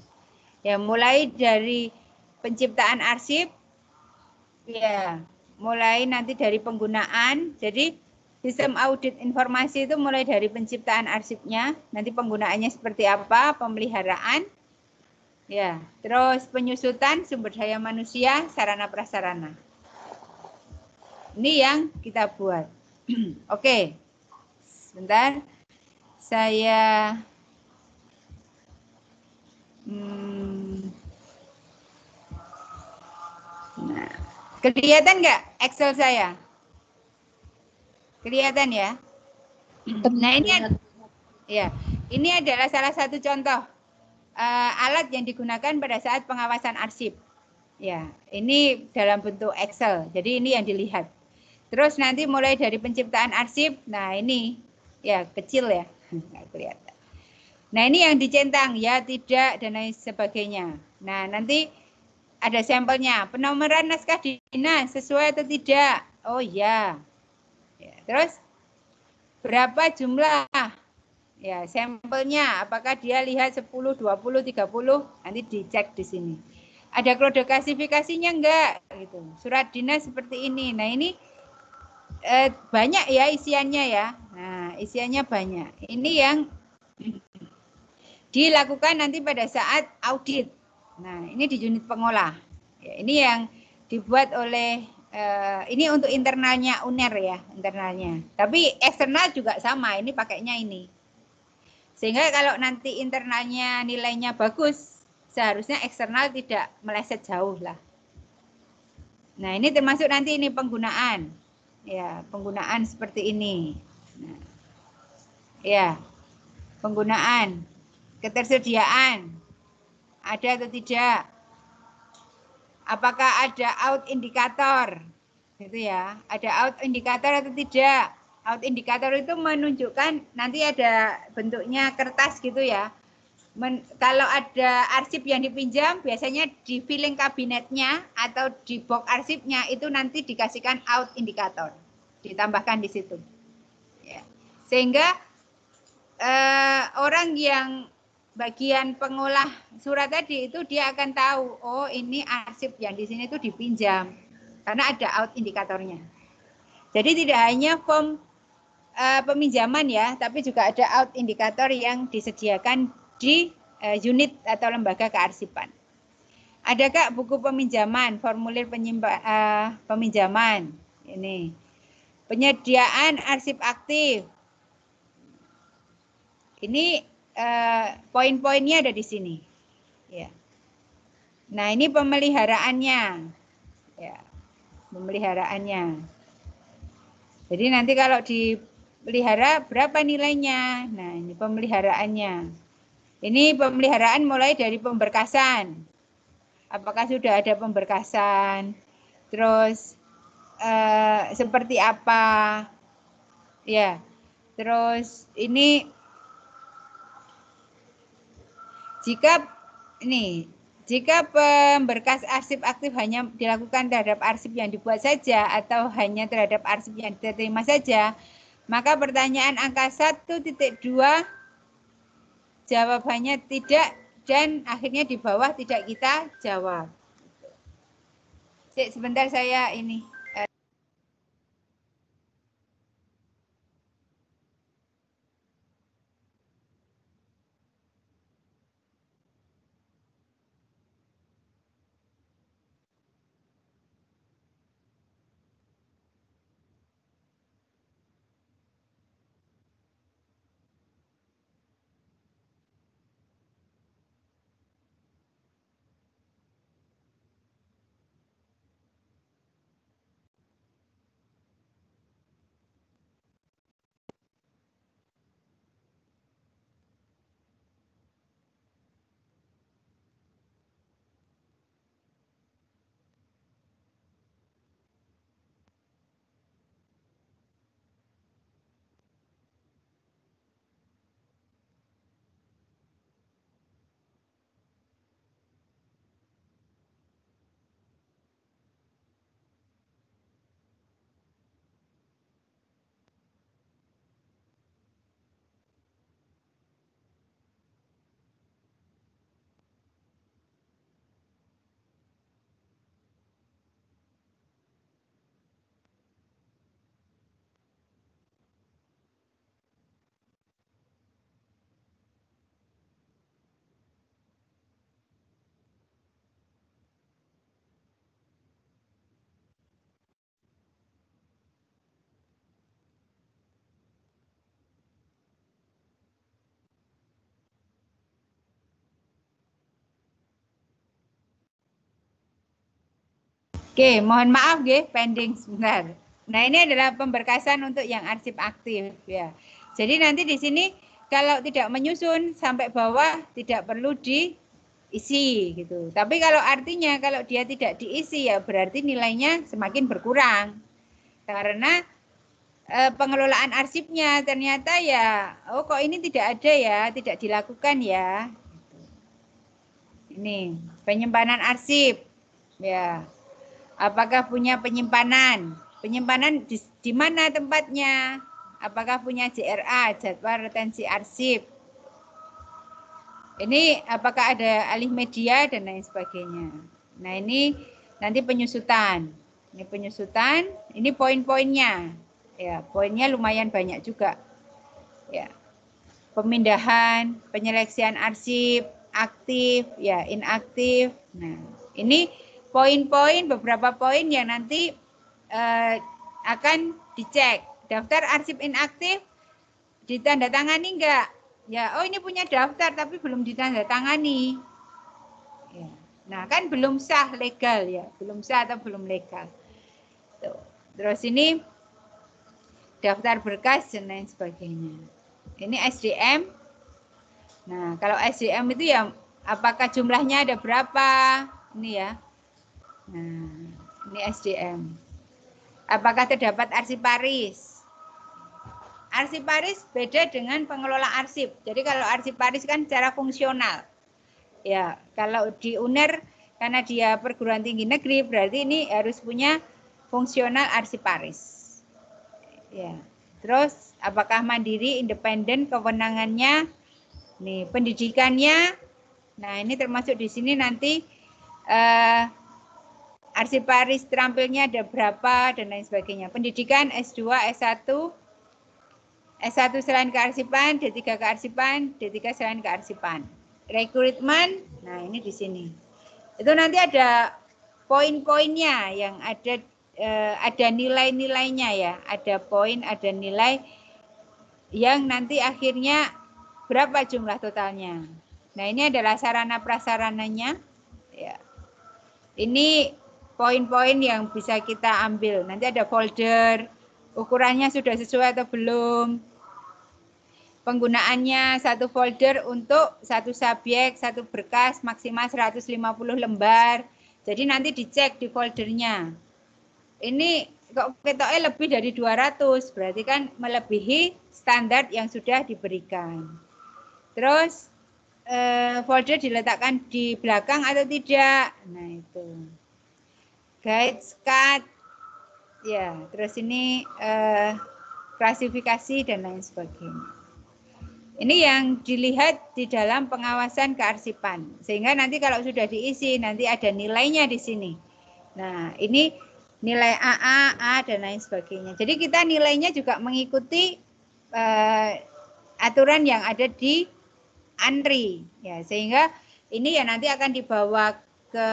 Ya, mulai dari penciptaan arsip, ya, mulai nanti dari penggunaan. Jadi sistem audit informasi itu mulai dari penciptaan arsipnya, nanti penggunaannya seperti apa, pemeliharaan, ya, terus penyusutan sumber daya manusia, sarana prasarana. Ini yang kita buat. Oke, sebentar. Saya nah, kelihatan nggak Excel saya? Kelihatan ya? Nah, ini adalah salah satu contoh alat yang digunakan pada saat pengawasan arsip. Ya, ini dalam bentuk Excel. Jadi ini yang dilihat. Terus nanti mulai dari penciptaan arsip. Nah, ini ya kecil ya, nggak kelihatan. Nah, ini yang dicentang ya, tidak dan lain sebagainya. Nah, nanti ada sampelnya. Penomoran naskah dinas sesuai atau tidak? Oh ya. Ya, terus berapa jumlah? Ya, sampelnya apakah dia lihat 10, 20, 30? Nanti dicek di sini. Ada kode klasifikasinya enggak gitu. Surat dinas seperti ini. Nah, ini banyak ya isiannya ya. Nah, isiannya banyak. Ini yang dilakukan nanti pada saat audit. Nah, ini di unit pengolah. Ya, ini yang dibuat oleh ini untuk internalnya UNER ya, internalnya. Tapi eksternal juga sama, ini pakainya ini. Sehingga kalau nanti internalnya nilainya bagus, seharusnya eksternal tidak meleset jauh lah. Nah, ini termasuk nanti ini penggunaan. Ya, penggunaan seperti ini. Nah, ya, penggunaan, ketersediaan, ada atau tidak, apakah ada out indikator, gitu ya, ada out indikator atau tidak. Out indikator itu menunjukkan nanti ada bentuknya kertas gitu ya. Kalau ada arsip yang dipinjam, biasanya di filing kabinetnya atau di box arsipnya itu nanti dikasihkan out indikator, ditambahkan di situ. Ya. Sehingga orang yang bagian pengolah surat tadi itu dia akan tahu, oh ini arsip yang di sini itu dipinjam karena ada out indikatornya. Jadi tidak hanya form peminjaman ya, tapi juga ada out indikator yang disediakan di unit atau lembaga kearsipan. Ada Kak buku peminjaman, formulir peminjaman ini. Penyediaan arsip aktif. Ini poin-poinnya ada di sini. Ya. Nah, ini pemeliharaannya. Ya. Pemeliharaannya. Jadi nanti kalau dipelihara berapa nilainya? Nah, ini pemeliharaannya. Ini pemeliharaan mulai dari pemberkasan. Apakah sudah ada pemberkasan? Terus seperti apa? Ya. Terus ini jika pemberkas arsip aktif hanya dilakukan terhadap arsip yang dibuat saja atau hanya terhadap arsip yang diterima saja, maka pertanyaan angka 1.2 jawabannya tidak dan akhirnya di bawah tidak kita jawab. Sebentar saya ini. Oke, mohon maaf nggih, pending sebentar. Nah, ini adalah pemberkasan untuk yang arsip aktif ya. Jadi nanti di sini kalau tidak menyusun sampai bawah tidak perlu diisi gitu. Tapi kalau artinya kalau dia tidak diisi ya berarti nilainya semakin berkurang. Karena pengelolaan arsipnya ternyata ya, oh kok ini tidak ada ya, tidak dilakukan ya. Ini penyimpanan arsip ya. Apakah punya penyimpanan? Penyimpanan di mana tempatnya? Apakah punya JRA, jadwal retensi arsip? Ini apakah ada alih media dan lain sebagainya. Nah, ini nanti penyusutan. Ini penyusutan, ini poin-poinnya. Ya, poinnya lumayan banyak juga. Ya. Pemindahan, penyeleksian arsip, aktif, ya, inaktif. Nah, ini poin-poin, beberapa poin yang nanti akan dicek. Daftar arsip inaktif ditandatangani enggak? Ya, oh ini punya daftar tapi belum ditandatangani. Ya. Nah, kan belum sah legal ya, belum sah atau belum legal. Tuh. Terus ini daftar berkas dan lain sebagainya. Ini SDM. Nah, kalau SDM itu ya apakah jumlahnya ada berapa? Ini ya. Nah, ini SDM. Apakah terdapat arsiparis? Arsiparis beda dengan pengelola arsip. Jadi kalau arsiparis kan secara fungsional. Ya, kalau di UNER karena dia perguruan tinggi negeri berarti ini harus punya fungsional arsiparis. Ya. Terus apakah mandiri, independen, kewenangannya? Nih, pendidikannya. Nah, ini termasuk di sini nanti arsiparis terampilnya ada berapa dan lain sebagainya. Pendidikan S2, S1, S1 selain kearsipan, D3 kearsipan, D3 selain kearsipan. Rekrutmen, nah ini di sini. Itu nanti ada poin-poinnya yang ada nilai-nilainya ya. Ada poin, ada nilai yang nanti akhirnya berapa jumlah totalnya. Nah ini adalah sarana prasarananya. Ya. Ini poin-poin yang bisa kita ambil. Nanti ada folder, ukurannya sudah sesuai atau belum. Penggunaannya satu folder untuk satu subjek, satu berkas maksimal 150 lembar. Jadi nanti dicek di foldernya. Ini kok ketoknya lebih dari 200, berarti kan melebihi standar yang sudah diberikan. Terus folder diletakkan di belakang atau tidak? Nah itu. Guides, card, ya. Terus ini klasifikasi dan lain sebagainya. Ini yang dilihat di dalam pengawasan kearsipan. Sehingga nanti kalau sudah diisi, nanti ada nilainya di sini. Nah, ini nilai AA, A, dan lain sebagainya. Jadi kita nilainya juga mengikuti aturan yang ada di ANRI. Ya, sehingga ini ya nanti akan dibawa ke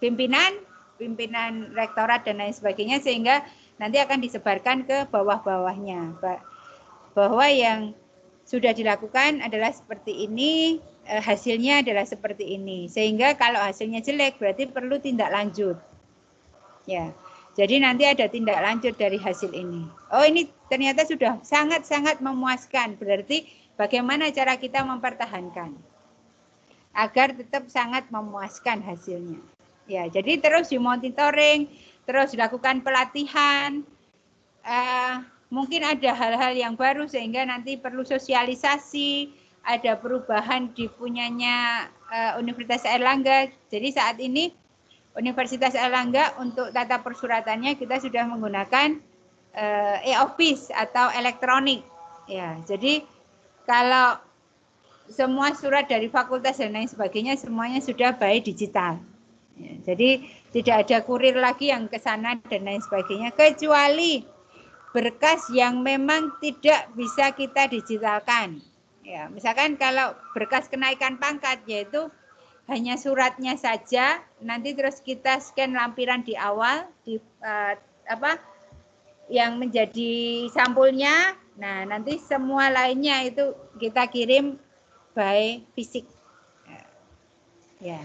pimpinan rektorat dan lain sebagainya. Sehingga nanti akan disebarkan ke bawah-bawahnya. Bahwa yang sudah dilakukan adalah seperti ini, hasilnya adalah seperti ini. Sehingga kalau hasilnya jelek berarti perlu tindak lanjut. Ya. Jadi nanti ada tindak lanjut dari hasil ini. Oh, ini ternyata sudah sangat-sangat memuaskan. Berarti bagaimana cara kita mempertahankan agar tetap sangat memuaskan hasilnya. Ya, jadi terus dimonitoring, terus dilakukan pelatihan. Mungkin ada hal-hal yang baru sehingga nanti perlu sosialisasi, ada perubahan di punyanya Universitas Airlangga. Jadi saat ini Universitas Airlangga untuk tata persuratannya kita sudah menggunakan e-office atau elektronik. Ya, jadi kalau semua surat dari fakultas dan lain sebagainya semuanya sudah by digital. Ya, jadi tidak ada kurir lagi yang ke sana dan lain sebagainya kecuali berkas yang memang tidak bisa kita digitalkan. Ya, misalkan kalau berkas kenaikan pangkat yaitu hanya suratnya saja, nanti terus kita scan lampiran di awal di yang menjadi sampulnya. Nah, nanti semua lainnya itu kita kirim by fisik. Ya.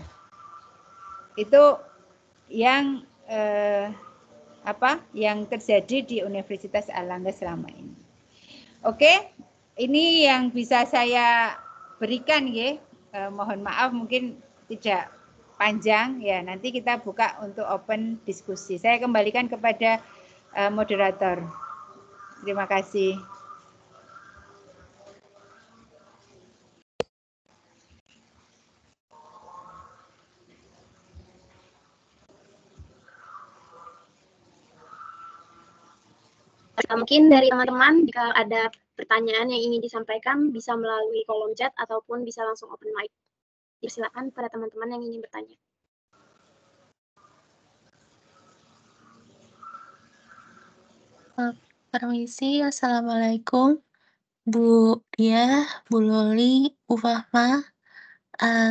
Itu yang apa yang terjadi di Universitas Airlangga selama ini. Oke, ini yang bisa saya berikan ya. Mohon maaf mungkin tidak panjang ya. Nanti kita buka untuk open diskusi. Saya kembalikan kepada moderator. Terima kasih. Mungkin dari teman-teman jika ada pertanyaan yang ingin disampaikan bisa melalui kolom chat ataupun bisa langsung open mic. Silakan pada teman-teman yang ingin bertanya. Permisi, Assalamualaikum. Bu Dia, Bu Loli, Bu Fahma.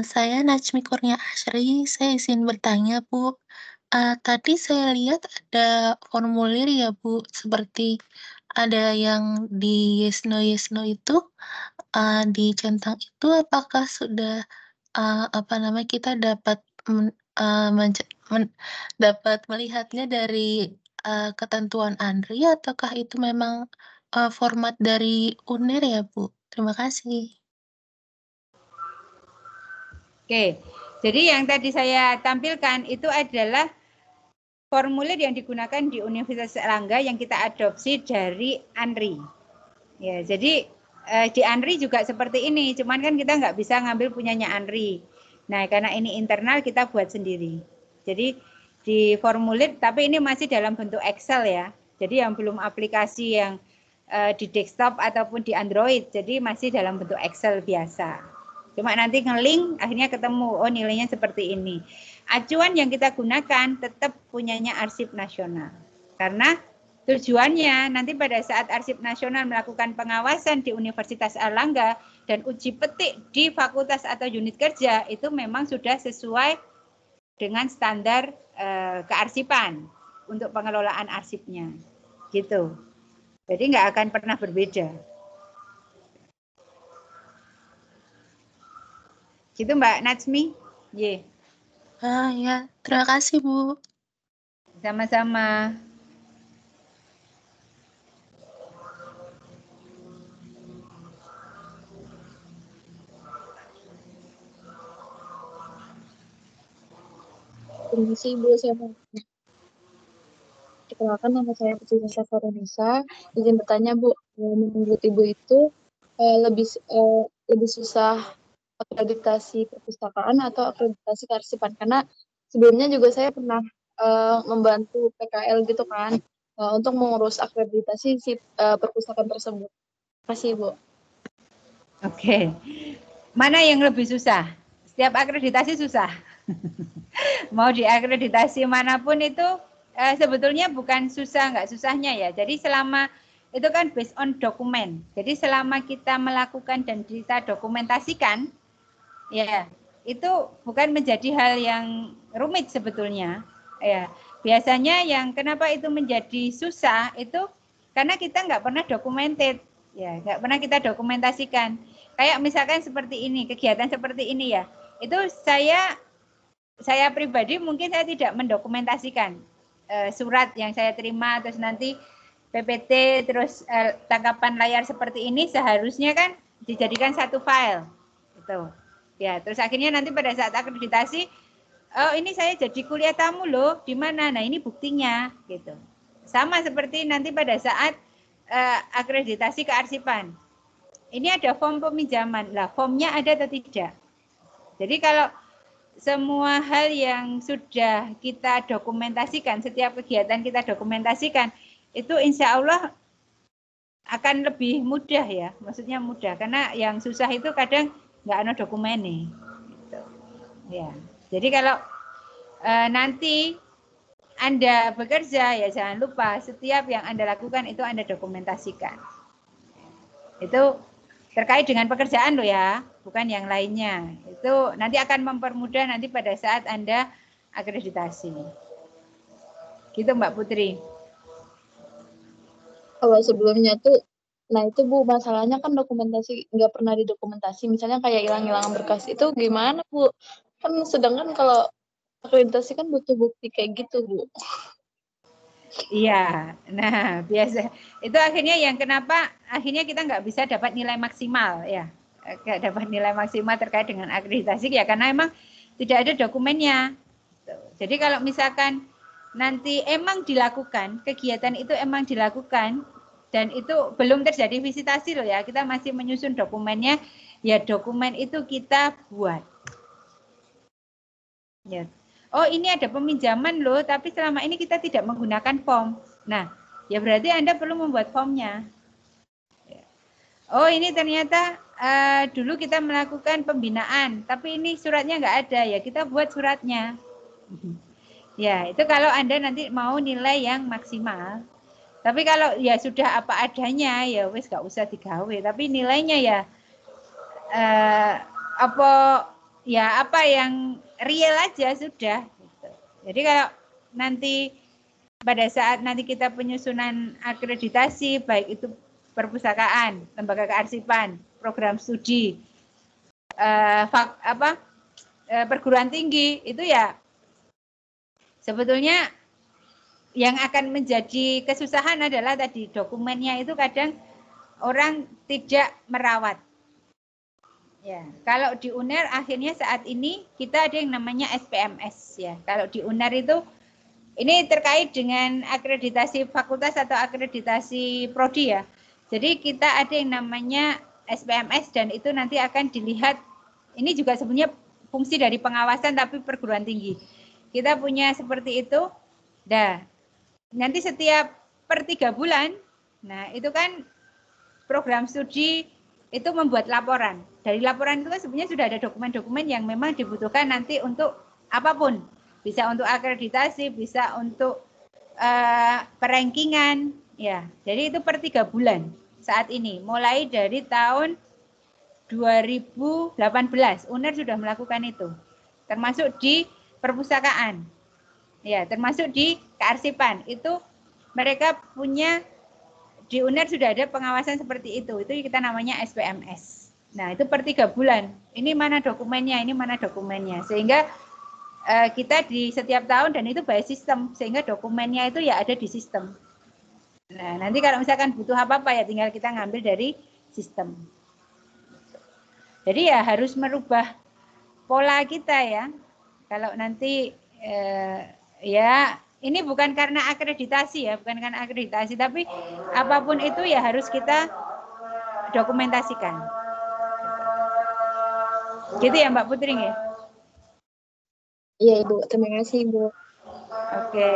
Saya Najmi Kurnia Asri, saya izin bertanya, Bu. Tadi saya lihat ada formulir ya, Bu, seperti ada yang di yes no itu, di centang itu apakah sudah, kita dapat dapat melihatnya dari, ketentuan ANRI ataukah itu memang, format dari UNER ya, Bu? Terima kasih. Oke, jadi yang tadi saya tampilkan itu adalah formulir yang digunakan di Universitas Airlangga yang kita adopsi dari ANRI. Ya, jadi di ANRI juga seperti ini, cuman kan kita nggak bisa ngambil punyanya ANRI. Nah, karena ini internal kita buat sendiri. Jadi di formulir, tapi ini masih dalam bentuk Excel ya. Jadi yang belum aplikasi yang di desktop ataupun di Android, jadi masih dalam bentuk Excel biasa. Cuma nanti nge-link akhirnya ketemu, oh nilainya seperti ini. Acuan yang kita gunakan tetap punyanya Arsip Nasional. Karena tujuannya nanti pada saat Arsip Nasional melakukan pengawasan di Universitas Airlangga dan uji petik di fakultas atau unit kerja itu memang sudah sesuai dengan standar kearsipan untuk pengelolaan arsipnya. Gitu. Jadi nggak akan pernah berbeda. Gitu Mbak Najmi. Ye. Ya, terima kasih, Bu. Sama-sama. Terima kasih Ibu, saya mau perkenalkan nama saya Putri Farunisa. Izin bertanya Bu, menurut Ibu itu lebih susah akreditasi perpustakaan atau akreditasi kearsipan? Karena sebelumnya juga saya pernah membantu PKL gitu kan untuk mengurus akreditasi perpustakaan tersebut. Terima kasih Bu. Oke. Mana yang lebih susah? Setiap akreditasi susah. Mau diakreditasi manapun itu sebetulnya bukan susah, nggak susahnya ya. Jadi selama itu kan based on dokumen. Jadi selama kita melakukan dan kita dokumentasikan, ya itu bukan menjadi hal yang rumit sebetulnya. Ya biasanya yang kenapa itu menjadi susah itu karena kita nggak pernah documented, ya nggak pernah kita dokumentasikan. Kayak misalkan seperti ini, kegiatan seperti ini ya, itu saya pribadi mungkin saya tidak mendokumentasikan surat yang saya terima, terus nanti PPT, terus tangkapan layar seperti ini seharusnya kan dijadikan satu file, gitu. Ya, terus akhirnya nanti pada saat akreditasi, oh ini saya jadi kuliah tamu loh, di mana? Nah ini buktinya, gitu. Sama seperti nanti pada saat akreditasi kearsipan. Ini ada form peminjaman, lah formnya ada atau tidak? Jadi kalau semua hal yang sudah kita dokumentasikan, setiap kegiatan kita dokumentasikan, itu insya Allah akan lebih mudah ya, maksudnya mudah. Karena yang susah itu kadang nggak ada dokumennya. Gitu. Ya. Jadi kalau nanti Anda bekerja, ya jangan lupa setiap yang Anda lakukan itu Anda dokumentasikan. Itu terkait dengan pekerjaan loh ya, bukan yang lainnya. Itu nanti akan mempermudah nanti pada saat Anda akreditasi. Gitu Mbak Putri. Kalau sebelumnya tuh, nah itu Bu, masalahnya kan dokumentasi nggak pernah didokumentasi. Misalnya kayak hilang-hilangan berkas itu gimana Bu? Kan sedangkan kalau akreditasi kan butuh bukti kayak gitu, Bu. Iya, nah biasa itu akhirnya yang kenapa akhirnya kita nggak bisa dapat nilai maksimal ya, nggak dapat nilai maksimal terkait dengan akreditasi ya karena emang tidak ada dokumennya. Jadi kalau misalkan nanti emang dilakukan kegiatan itu emang dilakukan dan itu belum terjadi visitasi loh ya, kita masih menyusun dokumennya, ya dokumen itu kita buat. Ya. Oh ini ada peminjaman loh, tapi selama ini kita tidak menggunakan form. Nah, ya berarti Anda perlu membuat formnya. Oh ini ternyata dulu kita melakukan pembinaan, tapi ini suratnya nggak ada, ya kita buat suratnya. Ya itu kalau Anda nanti mau nilai yang maksimal. Tapi kalau ya sudah apa adanya, ya wes nggak usah digawe. Tapi nilainya ya apa yang real aja sudah. Jadi kalau nanti pada saat nanti kita penyusunan akreditasi, baik itu perpustakaan, lembaga kearsipan, program studi, perguruan tinggi, itu ya sebetulnya yang akan menjadi kesusahan adalah tadi dokumennya itu kadang orang tidak merawat. Ya, kalau di UNER akhirnya saat ini kita ada yang namanya SPMS ya. Kalau di UNER itu ini terkait dengan akreditasi fakultas atau akreditasi prodi ya. Jadi kita ada yang namanya SPMS dan itu nanti akan dilihat, ini juga sebenarnya fungsi dari pengawasan tapi perguruan tinggi. Kita punya seperti itu. Nah, nanti setiap per 3 bulan, nah itu kan program studi itu membuat laporan. Dari laporan itu kan sebenarnya sudah ada dokumen-dokumen yang memang dibutuhkan nanti untuk apapun. Bisa untuk akreditasi, bisa untuk perankingan. Ya, jadi itu per 3 bulan saat ini. Mulai dari tahun 2018, UNER sudah melakukan itu. Termasuk di perpustakaan. Ya, termasuk di kearsipan. Itu mereka punya di UNER sudah ada pengawasan seperti itu. Itu kita namanya SPMS. Nah, itu per 3 bulan. Ini mana dokumennya, ini mana dokumennya. Sehingga kita di setiap tahun dan itu by sistem. Sehingga dokumennya itu ya ada di sistem. Nah, nanti kalau misalkan butuh apa-apa ya tinggal kita ngambil dari sistem. Jadi ya harus merubah pola kita ya. Kalau nanti ya ini bukan karena akreditasi ya, bukan karena akreditasi, tapi apapun itu ya harus kita dokumentasikan. Gitu ya Mbak Putri ya? Iya Ibu, terima kasih Ibu. Oke.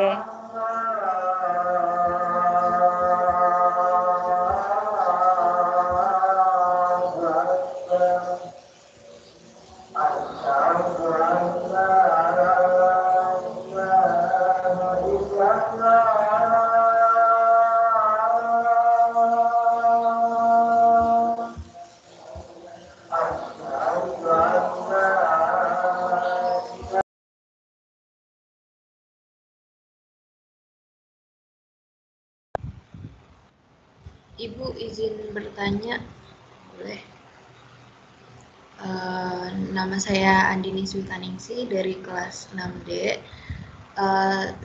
Ibu izin bertanya, boleh? Nama saya Andini Sultaningsih dari kelas 6D.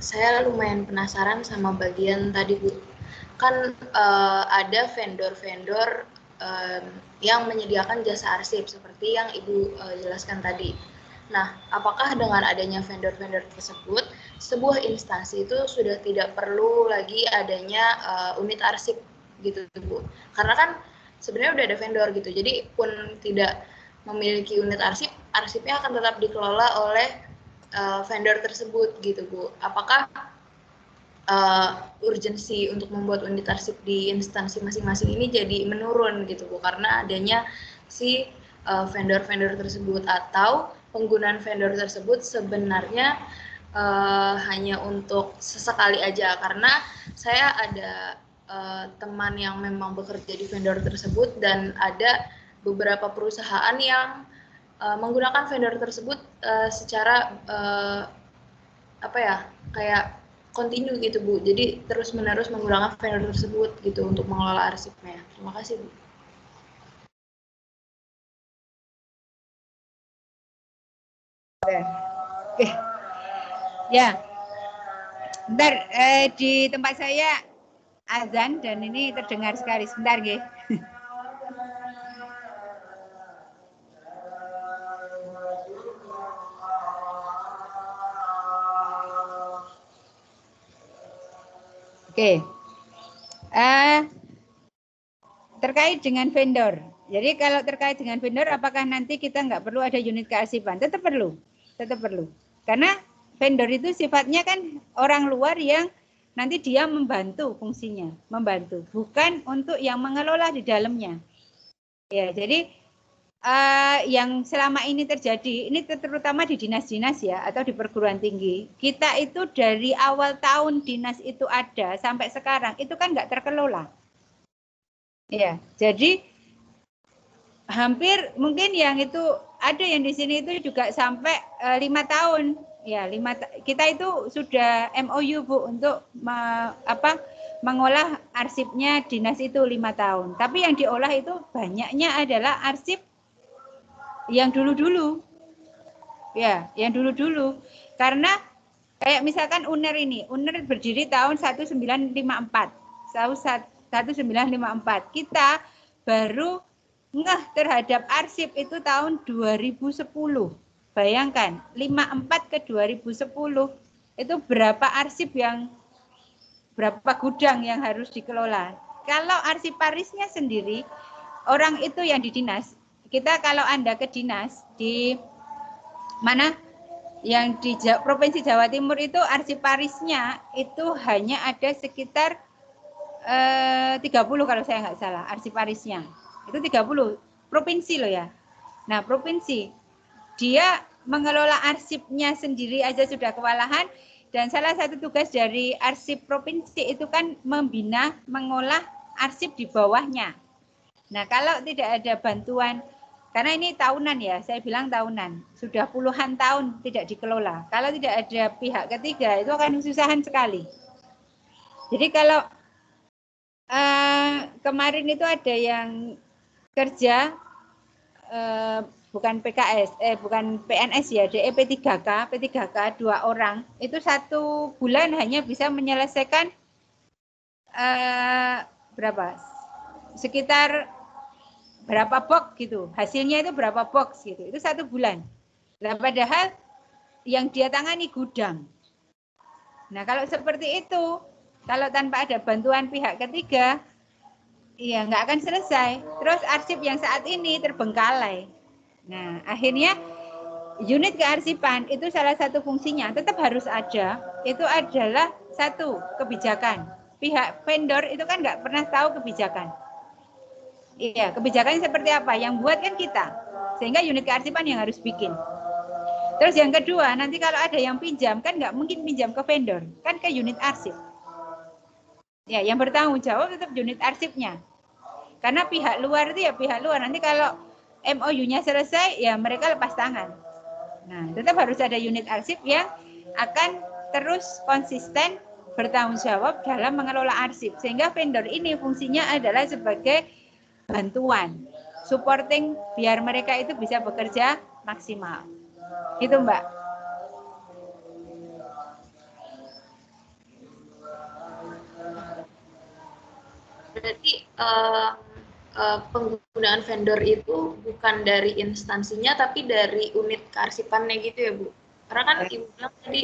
Saya lumayan penasaran sama bagian tadi Bu. Kan ada vendor-vendor yang menyediakan jasa arsip seperti yang Ibu jelaskan tadi. Nah, apakah dengan adanya vendor-vendor tersebut, sebuah instansi itu sudah tidak perlu lagi adanya unit arsip gitu Bu? Karena kan sebenarnya udah ada vendor gitu, jadi pun tidak memiliki unit arsip, arsipnya akan tetap dikelola oleh vendor tersebut gitu Bu. Apakah urgensi untuk membuat unit arsip di instansi masing-masing ini jadi menurun gitu Bu, karena adanya si vendor-vendor tersebut, atau penggunaan vendor tersebut sebenarnya hanya untuk sesekali aja? Karena saya ada teman yang memang bekerja di vendor tersebut dan ada beberapa perusahaan yang menggunakan vendor tersebut secara kayak kontinu gitu Bu. Jadi terus-menerus menggunakan vendor tersebut gitu untuk mengelola arsipnya. Terima kasih Bu. Oke. Ya, bentar, di tempat saya azan dan ini terdengar sekali. Sebentar, Nggih. Oke. Terkait dengan vendor. Jadi kalau terkait dengan vendor, apakah nanti kita nggak perlu ada unit kearsipan? Tetap perlu, tetap perlu. Karena vendor itu sifatnya kan orang luar yang nanti dia membantu fungsinya, membantu, bukan untuk yang mengelola di dalamnya. Ya, jadi yang selama ini terjadi, ini terutama di dinas-dinas ya, atau di perguruan tinggi, kita itu dari awal tahun dinas itu ada sampai sekarang, itu kan nggak terkelola. Ya, jadi hampir mungkin yang itu ada yang di sini itu juga sampai 5 tahun. Ya, kita itu sudah MOU Bu untuk mengolah arsipnya dinas itu 5 tahun. Tapi yang diolah itu banyaknya adalah arsip yang dulu-dulu. Ya, yang dulu-dulu. Karena kayak misalkan UNER ini, UNER berdiri tahun 1954. Tahun 1954. Kita baru ngeh terhadap arsip itu tahun 2010. Bayangkan, 54 ke 2010 itu berapa arsip yang berapa gudang yang harus dikelola. Kalau arsiparisnya sendiri, orang itu yang di dinas, kita kalau Anda ke dinas di mana yang di Provinsi Jawa Timur itu arsiparisnya itu hanya ada sekitar 30 kalau saya nggak salah arsiparisnya. Itu 30 provinsi loh ya. Nah, provinsi dia mengelola arsipnya sendiri aja sudah kewalahan, dan salah satu tugas dari arsip provinsi itu kan membina, mengolah arsip di bawahnya. Nah, kalau tidak ada bantuan, karena ini tahunan ya, saya bilang tahunan, sudah puluhan tahun tidak dikelola. Kalau tidak ada pihak ketiga itu akan kesusahan sekali. Jadi kalau kemarin itu ada yang kerja bukan PKS, bukan PNS ya, DE P3K 2 orang, itu 1 bulan hanya bisa menyelesaikan berapa? Sekitar berapa box gitu. Hasilnya itu berapa box gitu. Itu 1 bulan. Nah, padahal yang dia tangani gudang. Nah, kalau seperti itu, kalau tanpa ada bantuan pihak ketiga, iya, nggak akan selesai. Terus arsip yang saat ini terbengkalai. Nah, akhirnya unit kearsipan itu salah satu fungsinya tetap harus ada. Itu adalah satu, kebijakan. Pihak vendor itu kan nggak pernah tahu kebijakan. Iya, kebijakannya seperti apa? Yang buat kan kita. Sehingga unit kearsipan yang harus bikin. Terus yang kedua, nanti kalau ada yang pinjam, kan nggak mungkin pinjam ke vendor. Kan ke unit arsip. Ya, yang bertanggung jawab tetap unit arsipnya. Karena pihak luar itu ya pihak luar. Nanti kalau MOU-nya selesai, ya mereka lepas tangan. Nah, tetap harus ada unit arsip yang akan terus konsisten bertanggung jawab dalam mengelola arsip. Sehingga vendor ini fungsinya adalah sebagai bantuan, supporting biar mereka itu bisa bekerja maksimal. Gitu, Mbak. Berarti penggunaan vendor itu bukan dari instansinya tapi dari unit kearsipannya gitu ya, Bu? Karena kan Ibu bilang tadi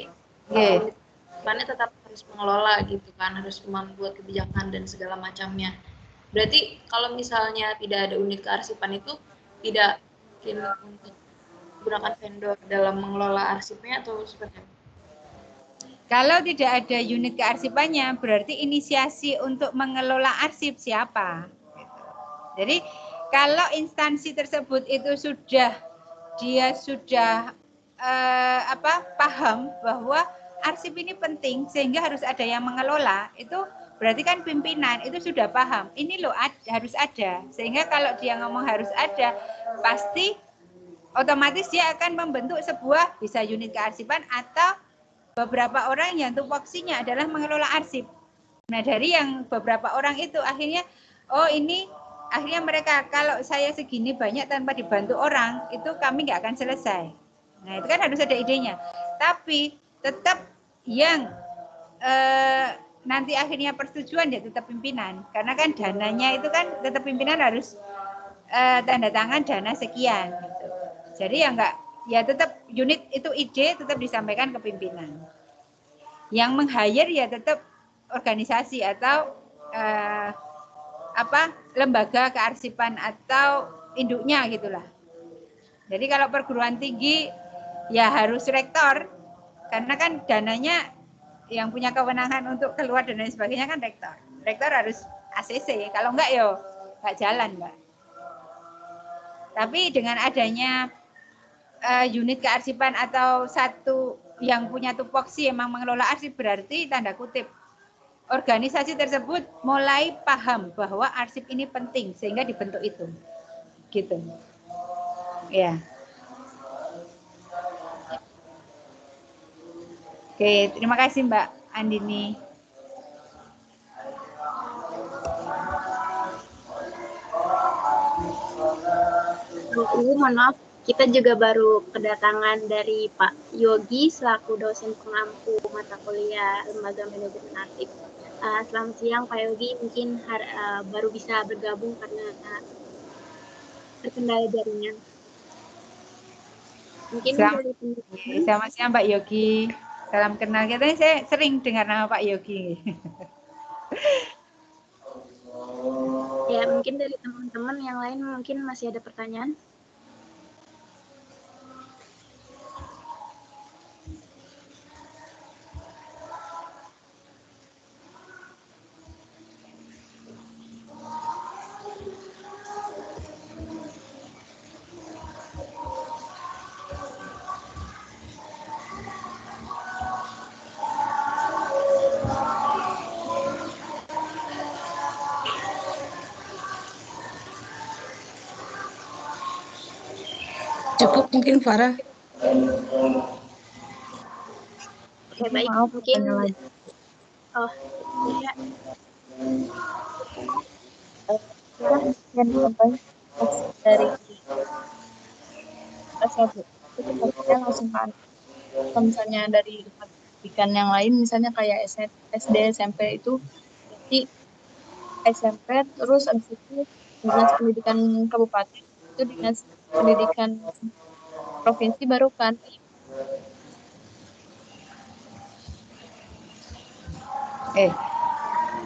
unit kearsipannya tetap harus mengelola gitu kan, harus membuat kebijakan dan segala macamnya. Berarti kalau misalnya tidak ada unit kearsipan itu tidak mungkin untuk menggunakan vendor dalam mengelola arsipnya atau seperti apa? Kalau tidak ada unit kearsipannya, berarti inisiasi untuk mengelola arsip siapa? Jadi kalau instansi tersebut itu sudah paham bahwa arsip ini penting sehingga harus ada yang mengelola, itu berarti kan pimpinan itu sudah paham. Ini loh harus ada. Sehingga kalau dia ngomong harus ada, pasti otomatis dia akan membentuk sebuah bisa unit kearsipan atau beberapa orang yang tupoksinya adalah mengelola arsip. Nah, dari yang beberapa orang itu akhirnya, oh ini akhirnya mereka kalau saya segini banyak tanpa dibantu orang, itu kami nggak akan selesai. Nah, itu kan harus ada idenya. Tapi tetap yang nanti akhirnya persetujuan ya tetap pimpinan, karena kan dananya itu kan tetap pimpinan harus tanda tangan dana sekian gitu. Jadi ya enggak, ya tetap unit itu ide tetap disampaikan ke pimpinan. Yang meng-hire ya tetap organisasi atau lembaga kearsipan atau induknya gitulah. Jadi kalau perguruan tinggi ya harus rektor, karena kan dananya yang punya kewenangan untuk keluar dan lain sebagainya kan rektor. Rektor harus ACC, kalau enggak ya enggak jalan, Mbak. Tapi dengan adanya unit kearsipan atau satu yang punya tupoksi emang mengelola arsip, berarti tanda kutip organisasi tersebut mulai paham bahwa arsip ini penting sehingga dibentuk itu. Gitu. Ya. Oke, terima kasih Mbak Andini. Bu, mohon maaf, kita juga baru kedatangan dari Pak Yogi selaku dosen pengampu mata kuliah Lembaga Manajemen Arsip. Selamat siang Pak Yogi, mungkin baru bisa bergabung karena terkendala jaringan. Mungkin Selamat siang Pak Yogi. Salam kenal. Katanya saya sering dengar nama Pak Yogi. Ya, mungkin dari teman-teman yang lain mungkin masih ada pertanyaan. Cukup mungkin Farah. Oke, baik. Maaf, Mungkin lagi. Oh, ya. Kan yang disampaikan dari SAB itu pastinya langsung kan. Kalau misalnya dari pendidikan yang lain, misalnya kayak SD, SMP itu berarti SMP, terus abis itu dinas pendidikan kabupaten, itu dinas pendidikan provinsi baru kan.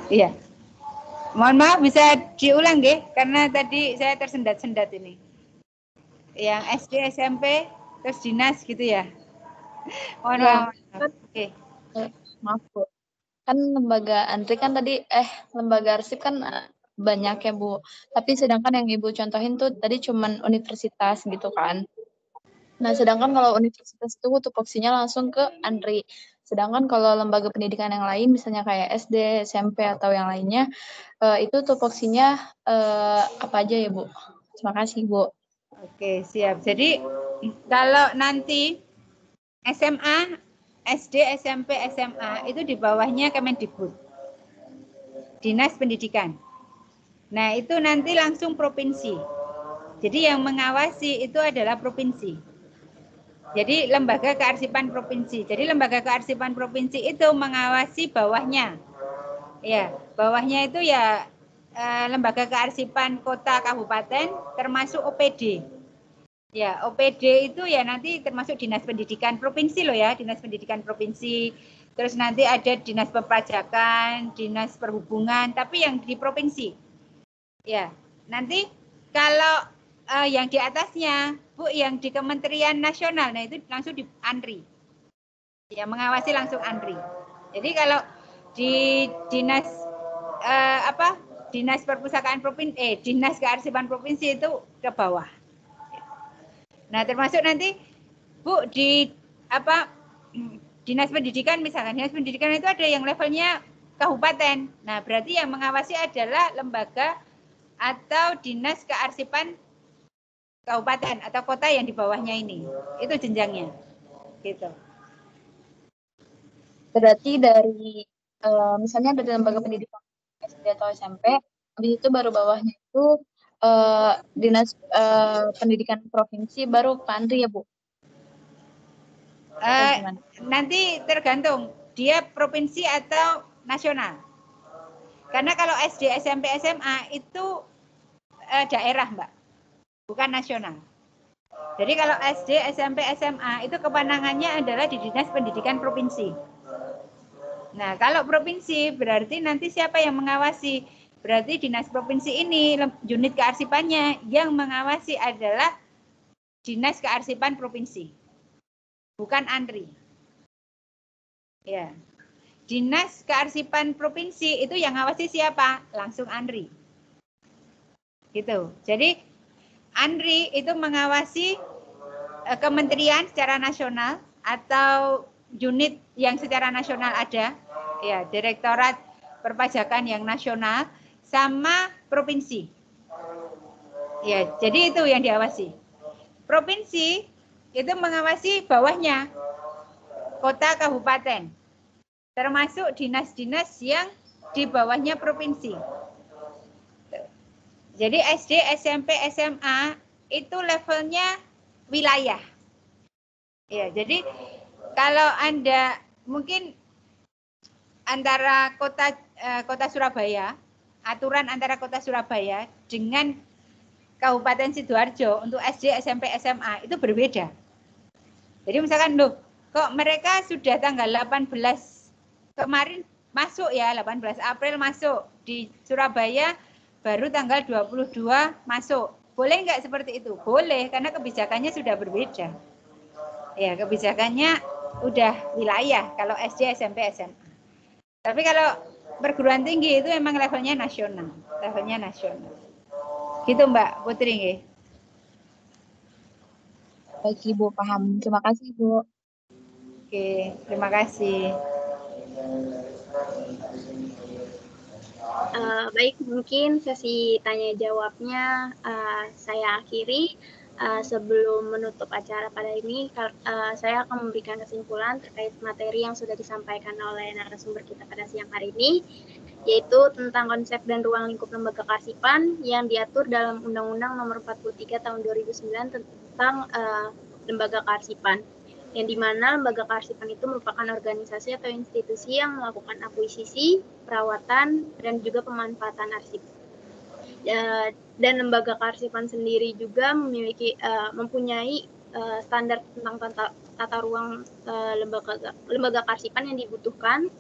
Iya. Mohon maaf bisa diulang nggih, karena tadi saya tersendat-sendat ini. Yang SD, SMP, terus dinas gitu ya. Mohon maaf. Oke. Maaf Bu. Kan lembaga ANRI kan tadi lembaga arsip kan banyak ya Bu. Tapi sedangkan yang Ibu contohin tuh tadi cuman universitas gitu kan. Nah, sedangkan kalau universitas itu tupoksinya langsung ke ANRI. Sedangkan kalau lembaga pendidikan yang lain, misalnya kayak SD, SMP, atau yang lainnya, itu tupoksinya apa aja ya, Bu? Terima kasih, Bu. Oke, siap. Jadi, kalau nanti SMA, SD, SMP, SMA, itu di bawahnya Kemendikbud. Dinas Pendidikan. Nah, itu nanti langsung provinsi. Jadi yang mengawasi itu adalah provinsi. Jadi lembaga kearsipan provinsi. Jadi lembaga kearsipan provinsi itu mengawasi bawahnya. Ya, bawahnya itu ya lembaga kearsipan kota kabupaten termasuk OPD. Ya, OPD itu ya nanti termasuk Dinas Pendidikan Provinsi loh ya, Dinas Pendidikan Provinsi. Terus nanti ada Dinas Perpajakan, Dinas Perhubungan, tapi yang di provinsi. Ya, nanti kalau yang di atasnya, Bu, yang di Kementerian Nasional, nah itu langsung di ANRI. Ya, mengawasi langsung ANRI. Jadi kalau di Dinas Dinas Perpustakaan Provinsi, Dinas Kearsipan Provinsi itu ke bawah. Nah, termasuk nanti Bu di Dinas Pendidikan misalkan, Dinas Pendidikan itu ada yang levelnya kabupaten. Nah, berarti yang mengawasi adalah lembaga atau Dinas Kearsipan kabupaten atau kota yang di bawahnya ini. Itu jenjangnya. Gitu. Berarti dari misalnya dari lembaga pendidikan SD atau SMP, habis itu baru bawahnya itu Dinas Pendidikan Provinsi baru ke ANRI ya, Bu? Nanti tergantung dia provinsi atau nasional. Karena kalau SD, SMP, SMA itu daerah, Mbak, bukan nasional. Jadi kalau SD, SMP, SMA itu kewenangannya adalah di Dinas Pendidikan Provinsi. Nah, kalau provinsi berarti nanti siapa yang mengawasi? Berarti Dinas Provinsi ini, unit kearsipannya yang mengawasi adalah Dinas Kearsipan Provinsi, bukan ANRI. Ya. Dinas Kearsipan Provinsi itu yang ngawasi siapa? Langsung ANRI. Gitu. Jadi ANRI itu mengawasi kementerian secara nasional atau unit yang secara nasional ada, ya, Direktorat Perpajakan yang nasional sama provinsi. Ya, jadi itu yang diawasi. Provinsi itu mengawasi bawahnya, kota, kabupaten, termasuk dinas-dinas yang di bawahnya provinsi. Jadi SD, SMP, SMA itu levelnya wilayah. Ya, jadi kalau Anda mungkin antara kota Surabaya, aturan antara kota Surabaya dengan Kabupaten Sidoarjo untuk SD, SMP, SMA itu berbeda. Jadi misalkan loh, kok mereka sudah tanggal 18 kemarin masuk ya, 18 April masuk di Surabaya, baru tanggal 22 masuk. Boleh nggak seperti itu? Boleh, karena kebijakannya sudah berbeda. Ya, kebijakannya udah wilayah kalau SD, SMP, SMA. Tapi kalau perguruan tinggi itu memang levelnya nasional. Levelnya nasional. Gitu Mbak Putri nggih. Baik Ibu, paham. Terima kasih Ibu. Oke, terima kasih. Baik, mungkin sesi tanya jawabnya saya akhiri. Sebelum menutup acara pada ini, saya akan memberikan kesimpulan terkait materi yang sudah disampaikan oleh narasumber kita pada siang hari ini, yaitu tentang konsep dan ruang lingkup lembaga kearsipan yang diatur dalam Undang-Undang Nomor 43 Tahun 2009 tentang lembaga kearsipan, yang dimana lembaga kearsipan itu merupakan organisasi atau institusi yang melakukan akuisisi, perawatan, dan juga pemanfaatan arsip. Dan lembaga kearsipan sendiri juga mempunyai standar tentang tata ruang lembaga kearsipan yang dibutuhkan,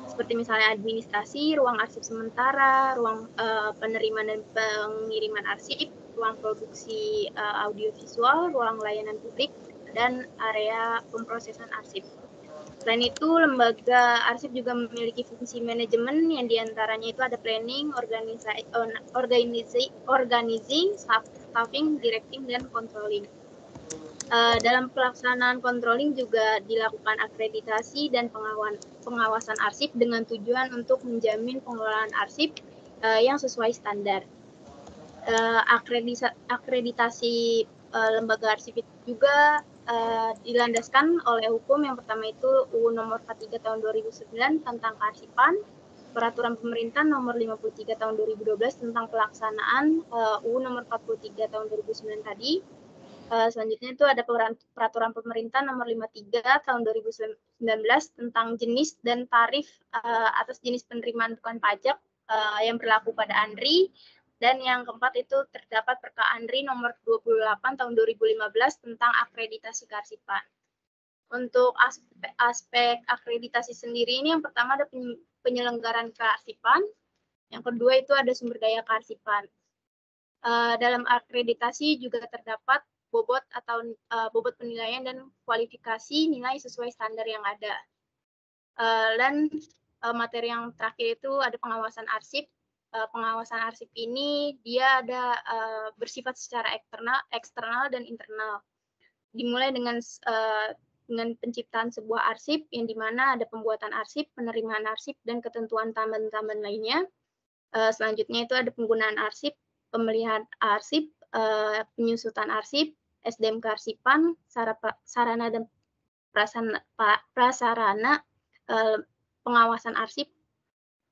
seperti misalnya administrasi, ruang arsip sementara, ruang penerimaan dan pengiriman arsip, ruang produksi audiovisual, ruang layanan publik, dan area pemrosesan arsip. Selain itu, lembaga arsip juga memiliki fungsi manajemen yang diantaranya itu ada planning, organizing, staffing, directing, dan controlling. Dalam pelaksanaan controlling juga dilakukan akreditasi dan pengawasan arsip dengan tujuan untuk menjamin pengelolaan arsip yang sesuai standar. Akreditasi lembaga arsip juga dilandaskan oleh hukum. Yang pertama itu UU Nomor 43 Tahun 2009 tentang kearsipan, Peraturan Pemerintah Nomor 53 Tahun 2012 tentang pelaksanaan UU Nomor 43 Tahun 2009 tadi. Selanjutnya itu ada Peraturan Pemerintah Nomor 53 Tahun 2019 tentang jenis dan tarif atas jenis penerimaan bukan pajak yang berlaku pada ANRI. Dan yang keempat itu terdapat Perka ANRI nomor 28 tahun 2015 tentang akreditasi kearsipan. Untuk aspek akreditasi sendiri ini yang pertama ada penyelenggaraan kearsipan, yang kedua itu ada sumber daya kearsipan. Dalam akreditasi juga terdapat bobot atau bobot penilaian dan kualifikasi nilai sesuai standar yang ada. Dan materi yang terakhir itu ada pengawasan arsip. Pengawasan arsip ini dia ada bersifat secara eksternal dan internal. Dimulai dengan penciptaan sebuah arsip yang dimana ada pembuatan arsip, penerimaan arsip, dan ketentuan tambahan-tambahan lainnya. Selanjutnya itu ada penggunaan arsip, pemeliharaan arsip, penyusutan arsip, SDM kearsipan, sarana dan prasarana, pengawasan arsip,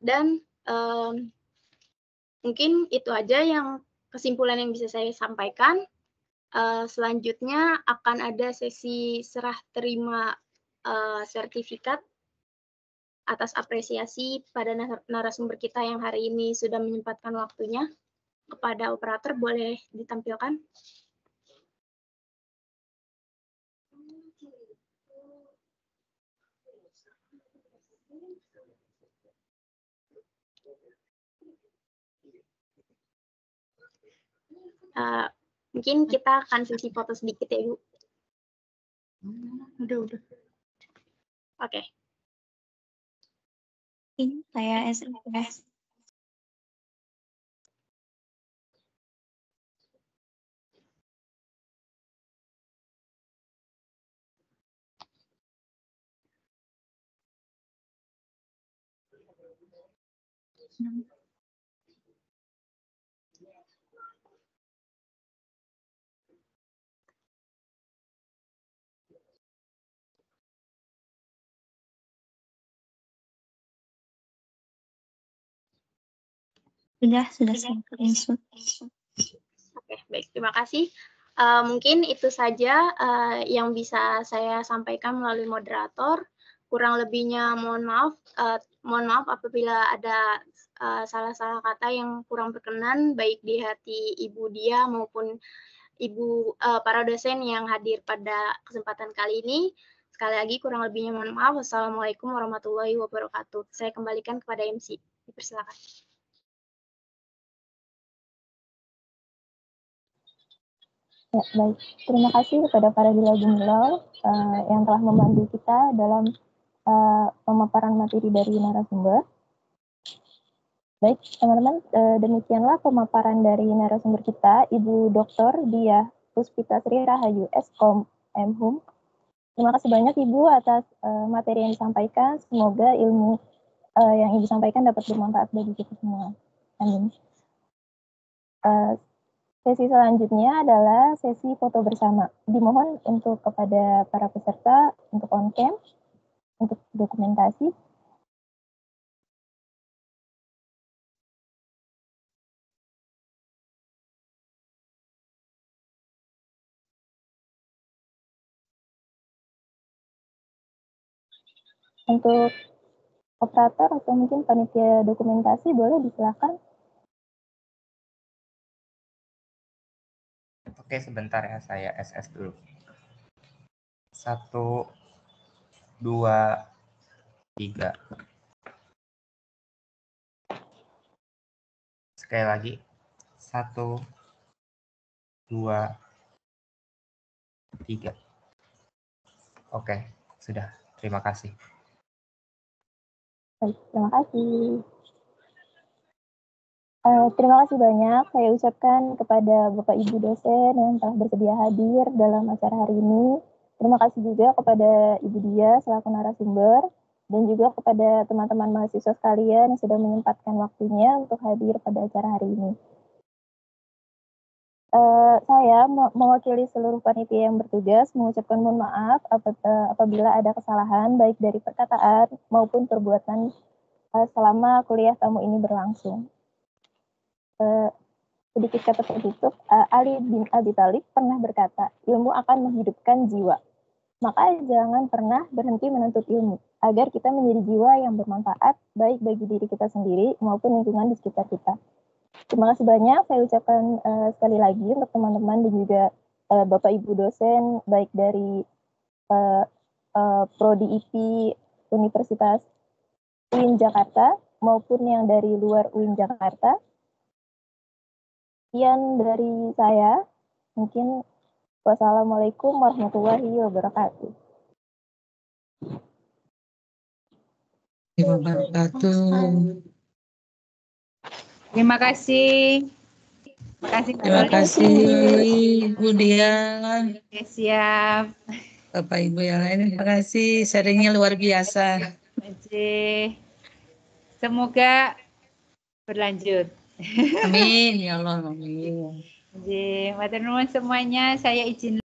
dan mungkin itu aja yang kesimpulan yang bisa saya sampaikan. Selanjutnya akan ada sesi serah terima sertifikat atas apresiasi pada narasumber kita yang hari ini sudah menyempatkan waktunya. Kepada operator boleh ditampilkan. Mungkin kita akan sesi foto sedikit ya, Bu. Udah. Oke. Ini saya SMS. Sudah screenshot. Oke, baik, terima kasih. Mungkin itu saja yang bisa saya sampaikan melalui moderator. Kurang lebihnya mohon maaf apabila ada salah-salah kata yang kurang berkenan baik di hati Ibu Dia maupun Ibu para dosen yang hadir pada kesempatan kali ini. Sekali lagi kurang lebihnya mohon maaf. Wassalamualaikum warahmatullahi wabarakatuh. Saya kembalikan kepada MC. Dipersilakan. Ya, baik. Terima kasih kepada para Gemilau yang telah membantu kita dalam pemaparan materi dari narasumber. Baik, teman-teman, demikianlah pemaparan dari narasumber kita, Ibu Dr. Diah Puspitasri Rahayu, Eskom M.Hum. Terima kasih banyak Ibu atas materi yang disampaikan. Semoga ilmu yang Ibu sampaikan dapat bermanfaat bagi kita semua. Amin. Sesi selanjutnya adalah sesi foto bersama. Dimohon untuk kepada para peserta untuk on cam, untuk dokumentasi. Untuk operator atau mungkin panitia dokumentasi boleh disilakan. Oke, sebentar ya, saya SS dulu. 1, 2, 3. Sekali lagi. 1, 2, 3. Oke, sudah. Terima kasih. Baik, terima kasih. Terima kasih banyak saya ucapkan kepada Bapak Ibu dosen yang telah bersedia hadir dalam acara hari ini. Terima kasih juga kepada Ibu Dia selaku narasumber dan juga kepada teman-teman mahasiswa sekalian yang sudah menyempatkan waktunya untuk hadir pada acara hari ini. Saya mewakili seluruh panitia yang bertugas mengucapkan mohon maaf apabila ada kesalahan baik dari perkataan maupun perbuatan selama kuliah tamu ini berlangsung. Sedikit kata penutup, Ali bin Abi Thalib pernah berkata, ilmu akan menghidupkan jiwa. Maka jangan pernah berhenti menuntut ilmu, agar kita menjadi jiwa yang bermanfaat, baik bagi diri kita sendiri maupun lingkungan di sekitar kita. Terima kasih banyak, saya ucapkan sekali lagi untuk teman-teman dan juga Bapak Ibu dosen, baik dari Prodi IP Universitas UIN Jakarta, maupun yang dari luar UIN Jakarta. Sekian dari saya, mungkin wassalamualaikum warahmatullahi wabarakatuh. Terima kasih. Terima kasih Bu Dia. Ya, siap. Bapak Ibu yang lain, terima kasih. Sharingnya luar biasa. Semoga berlanjut. Amin ya Allah, amin. Matur nuwun semuanya, saya izin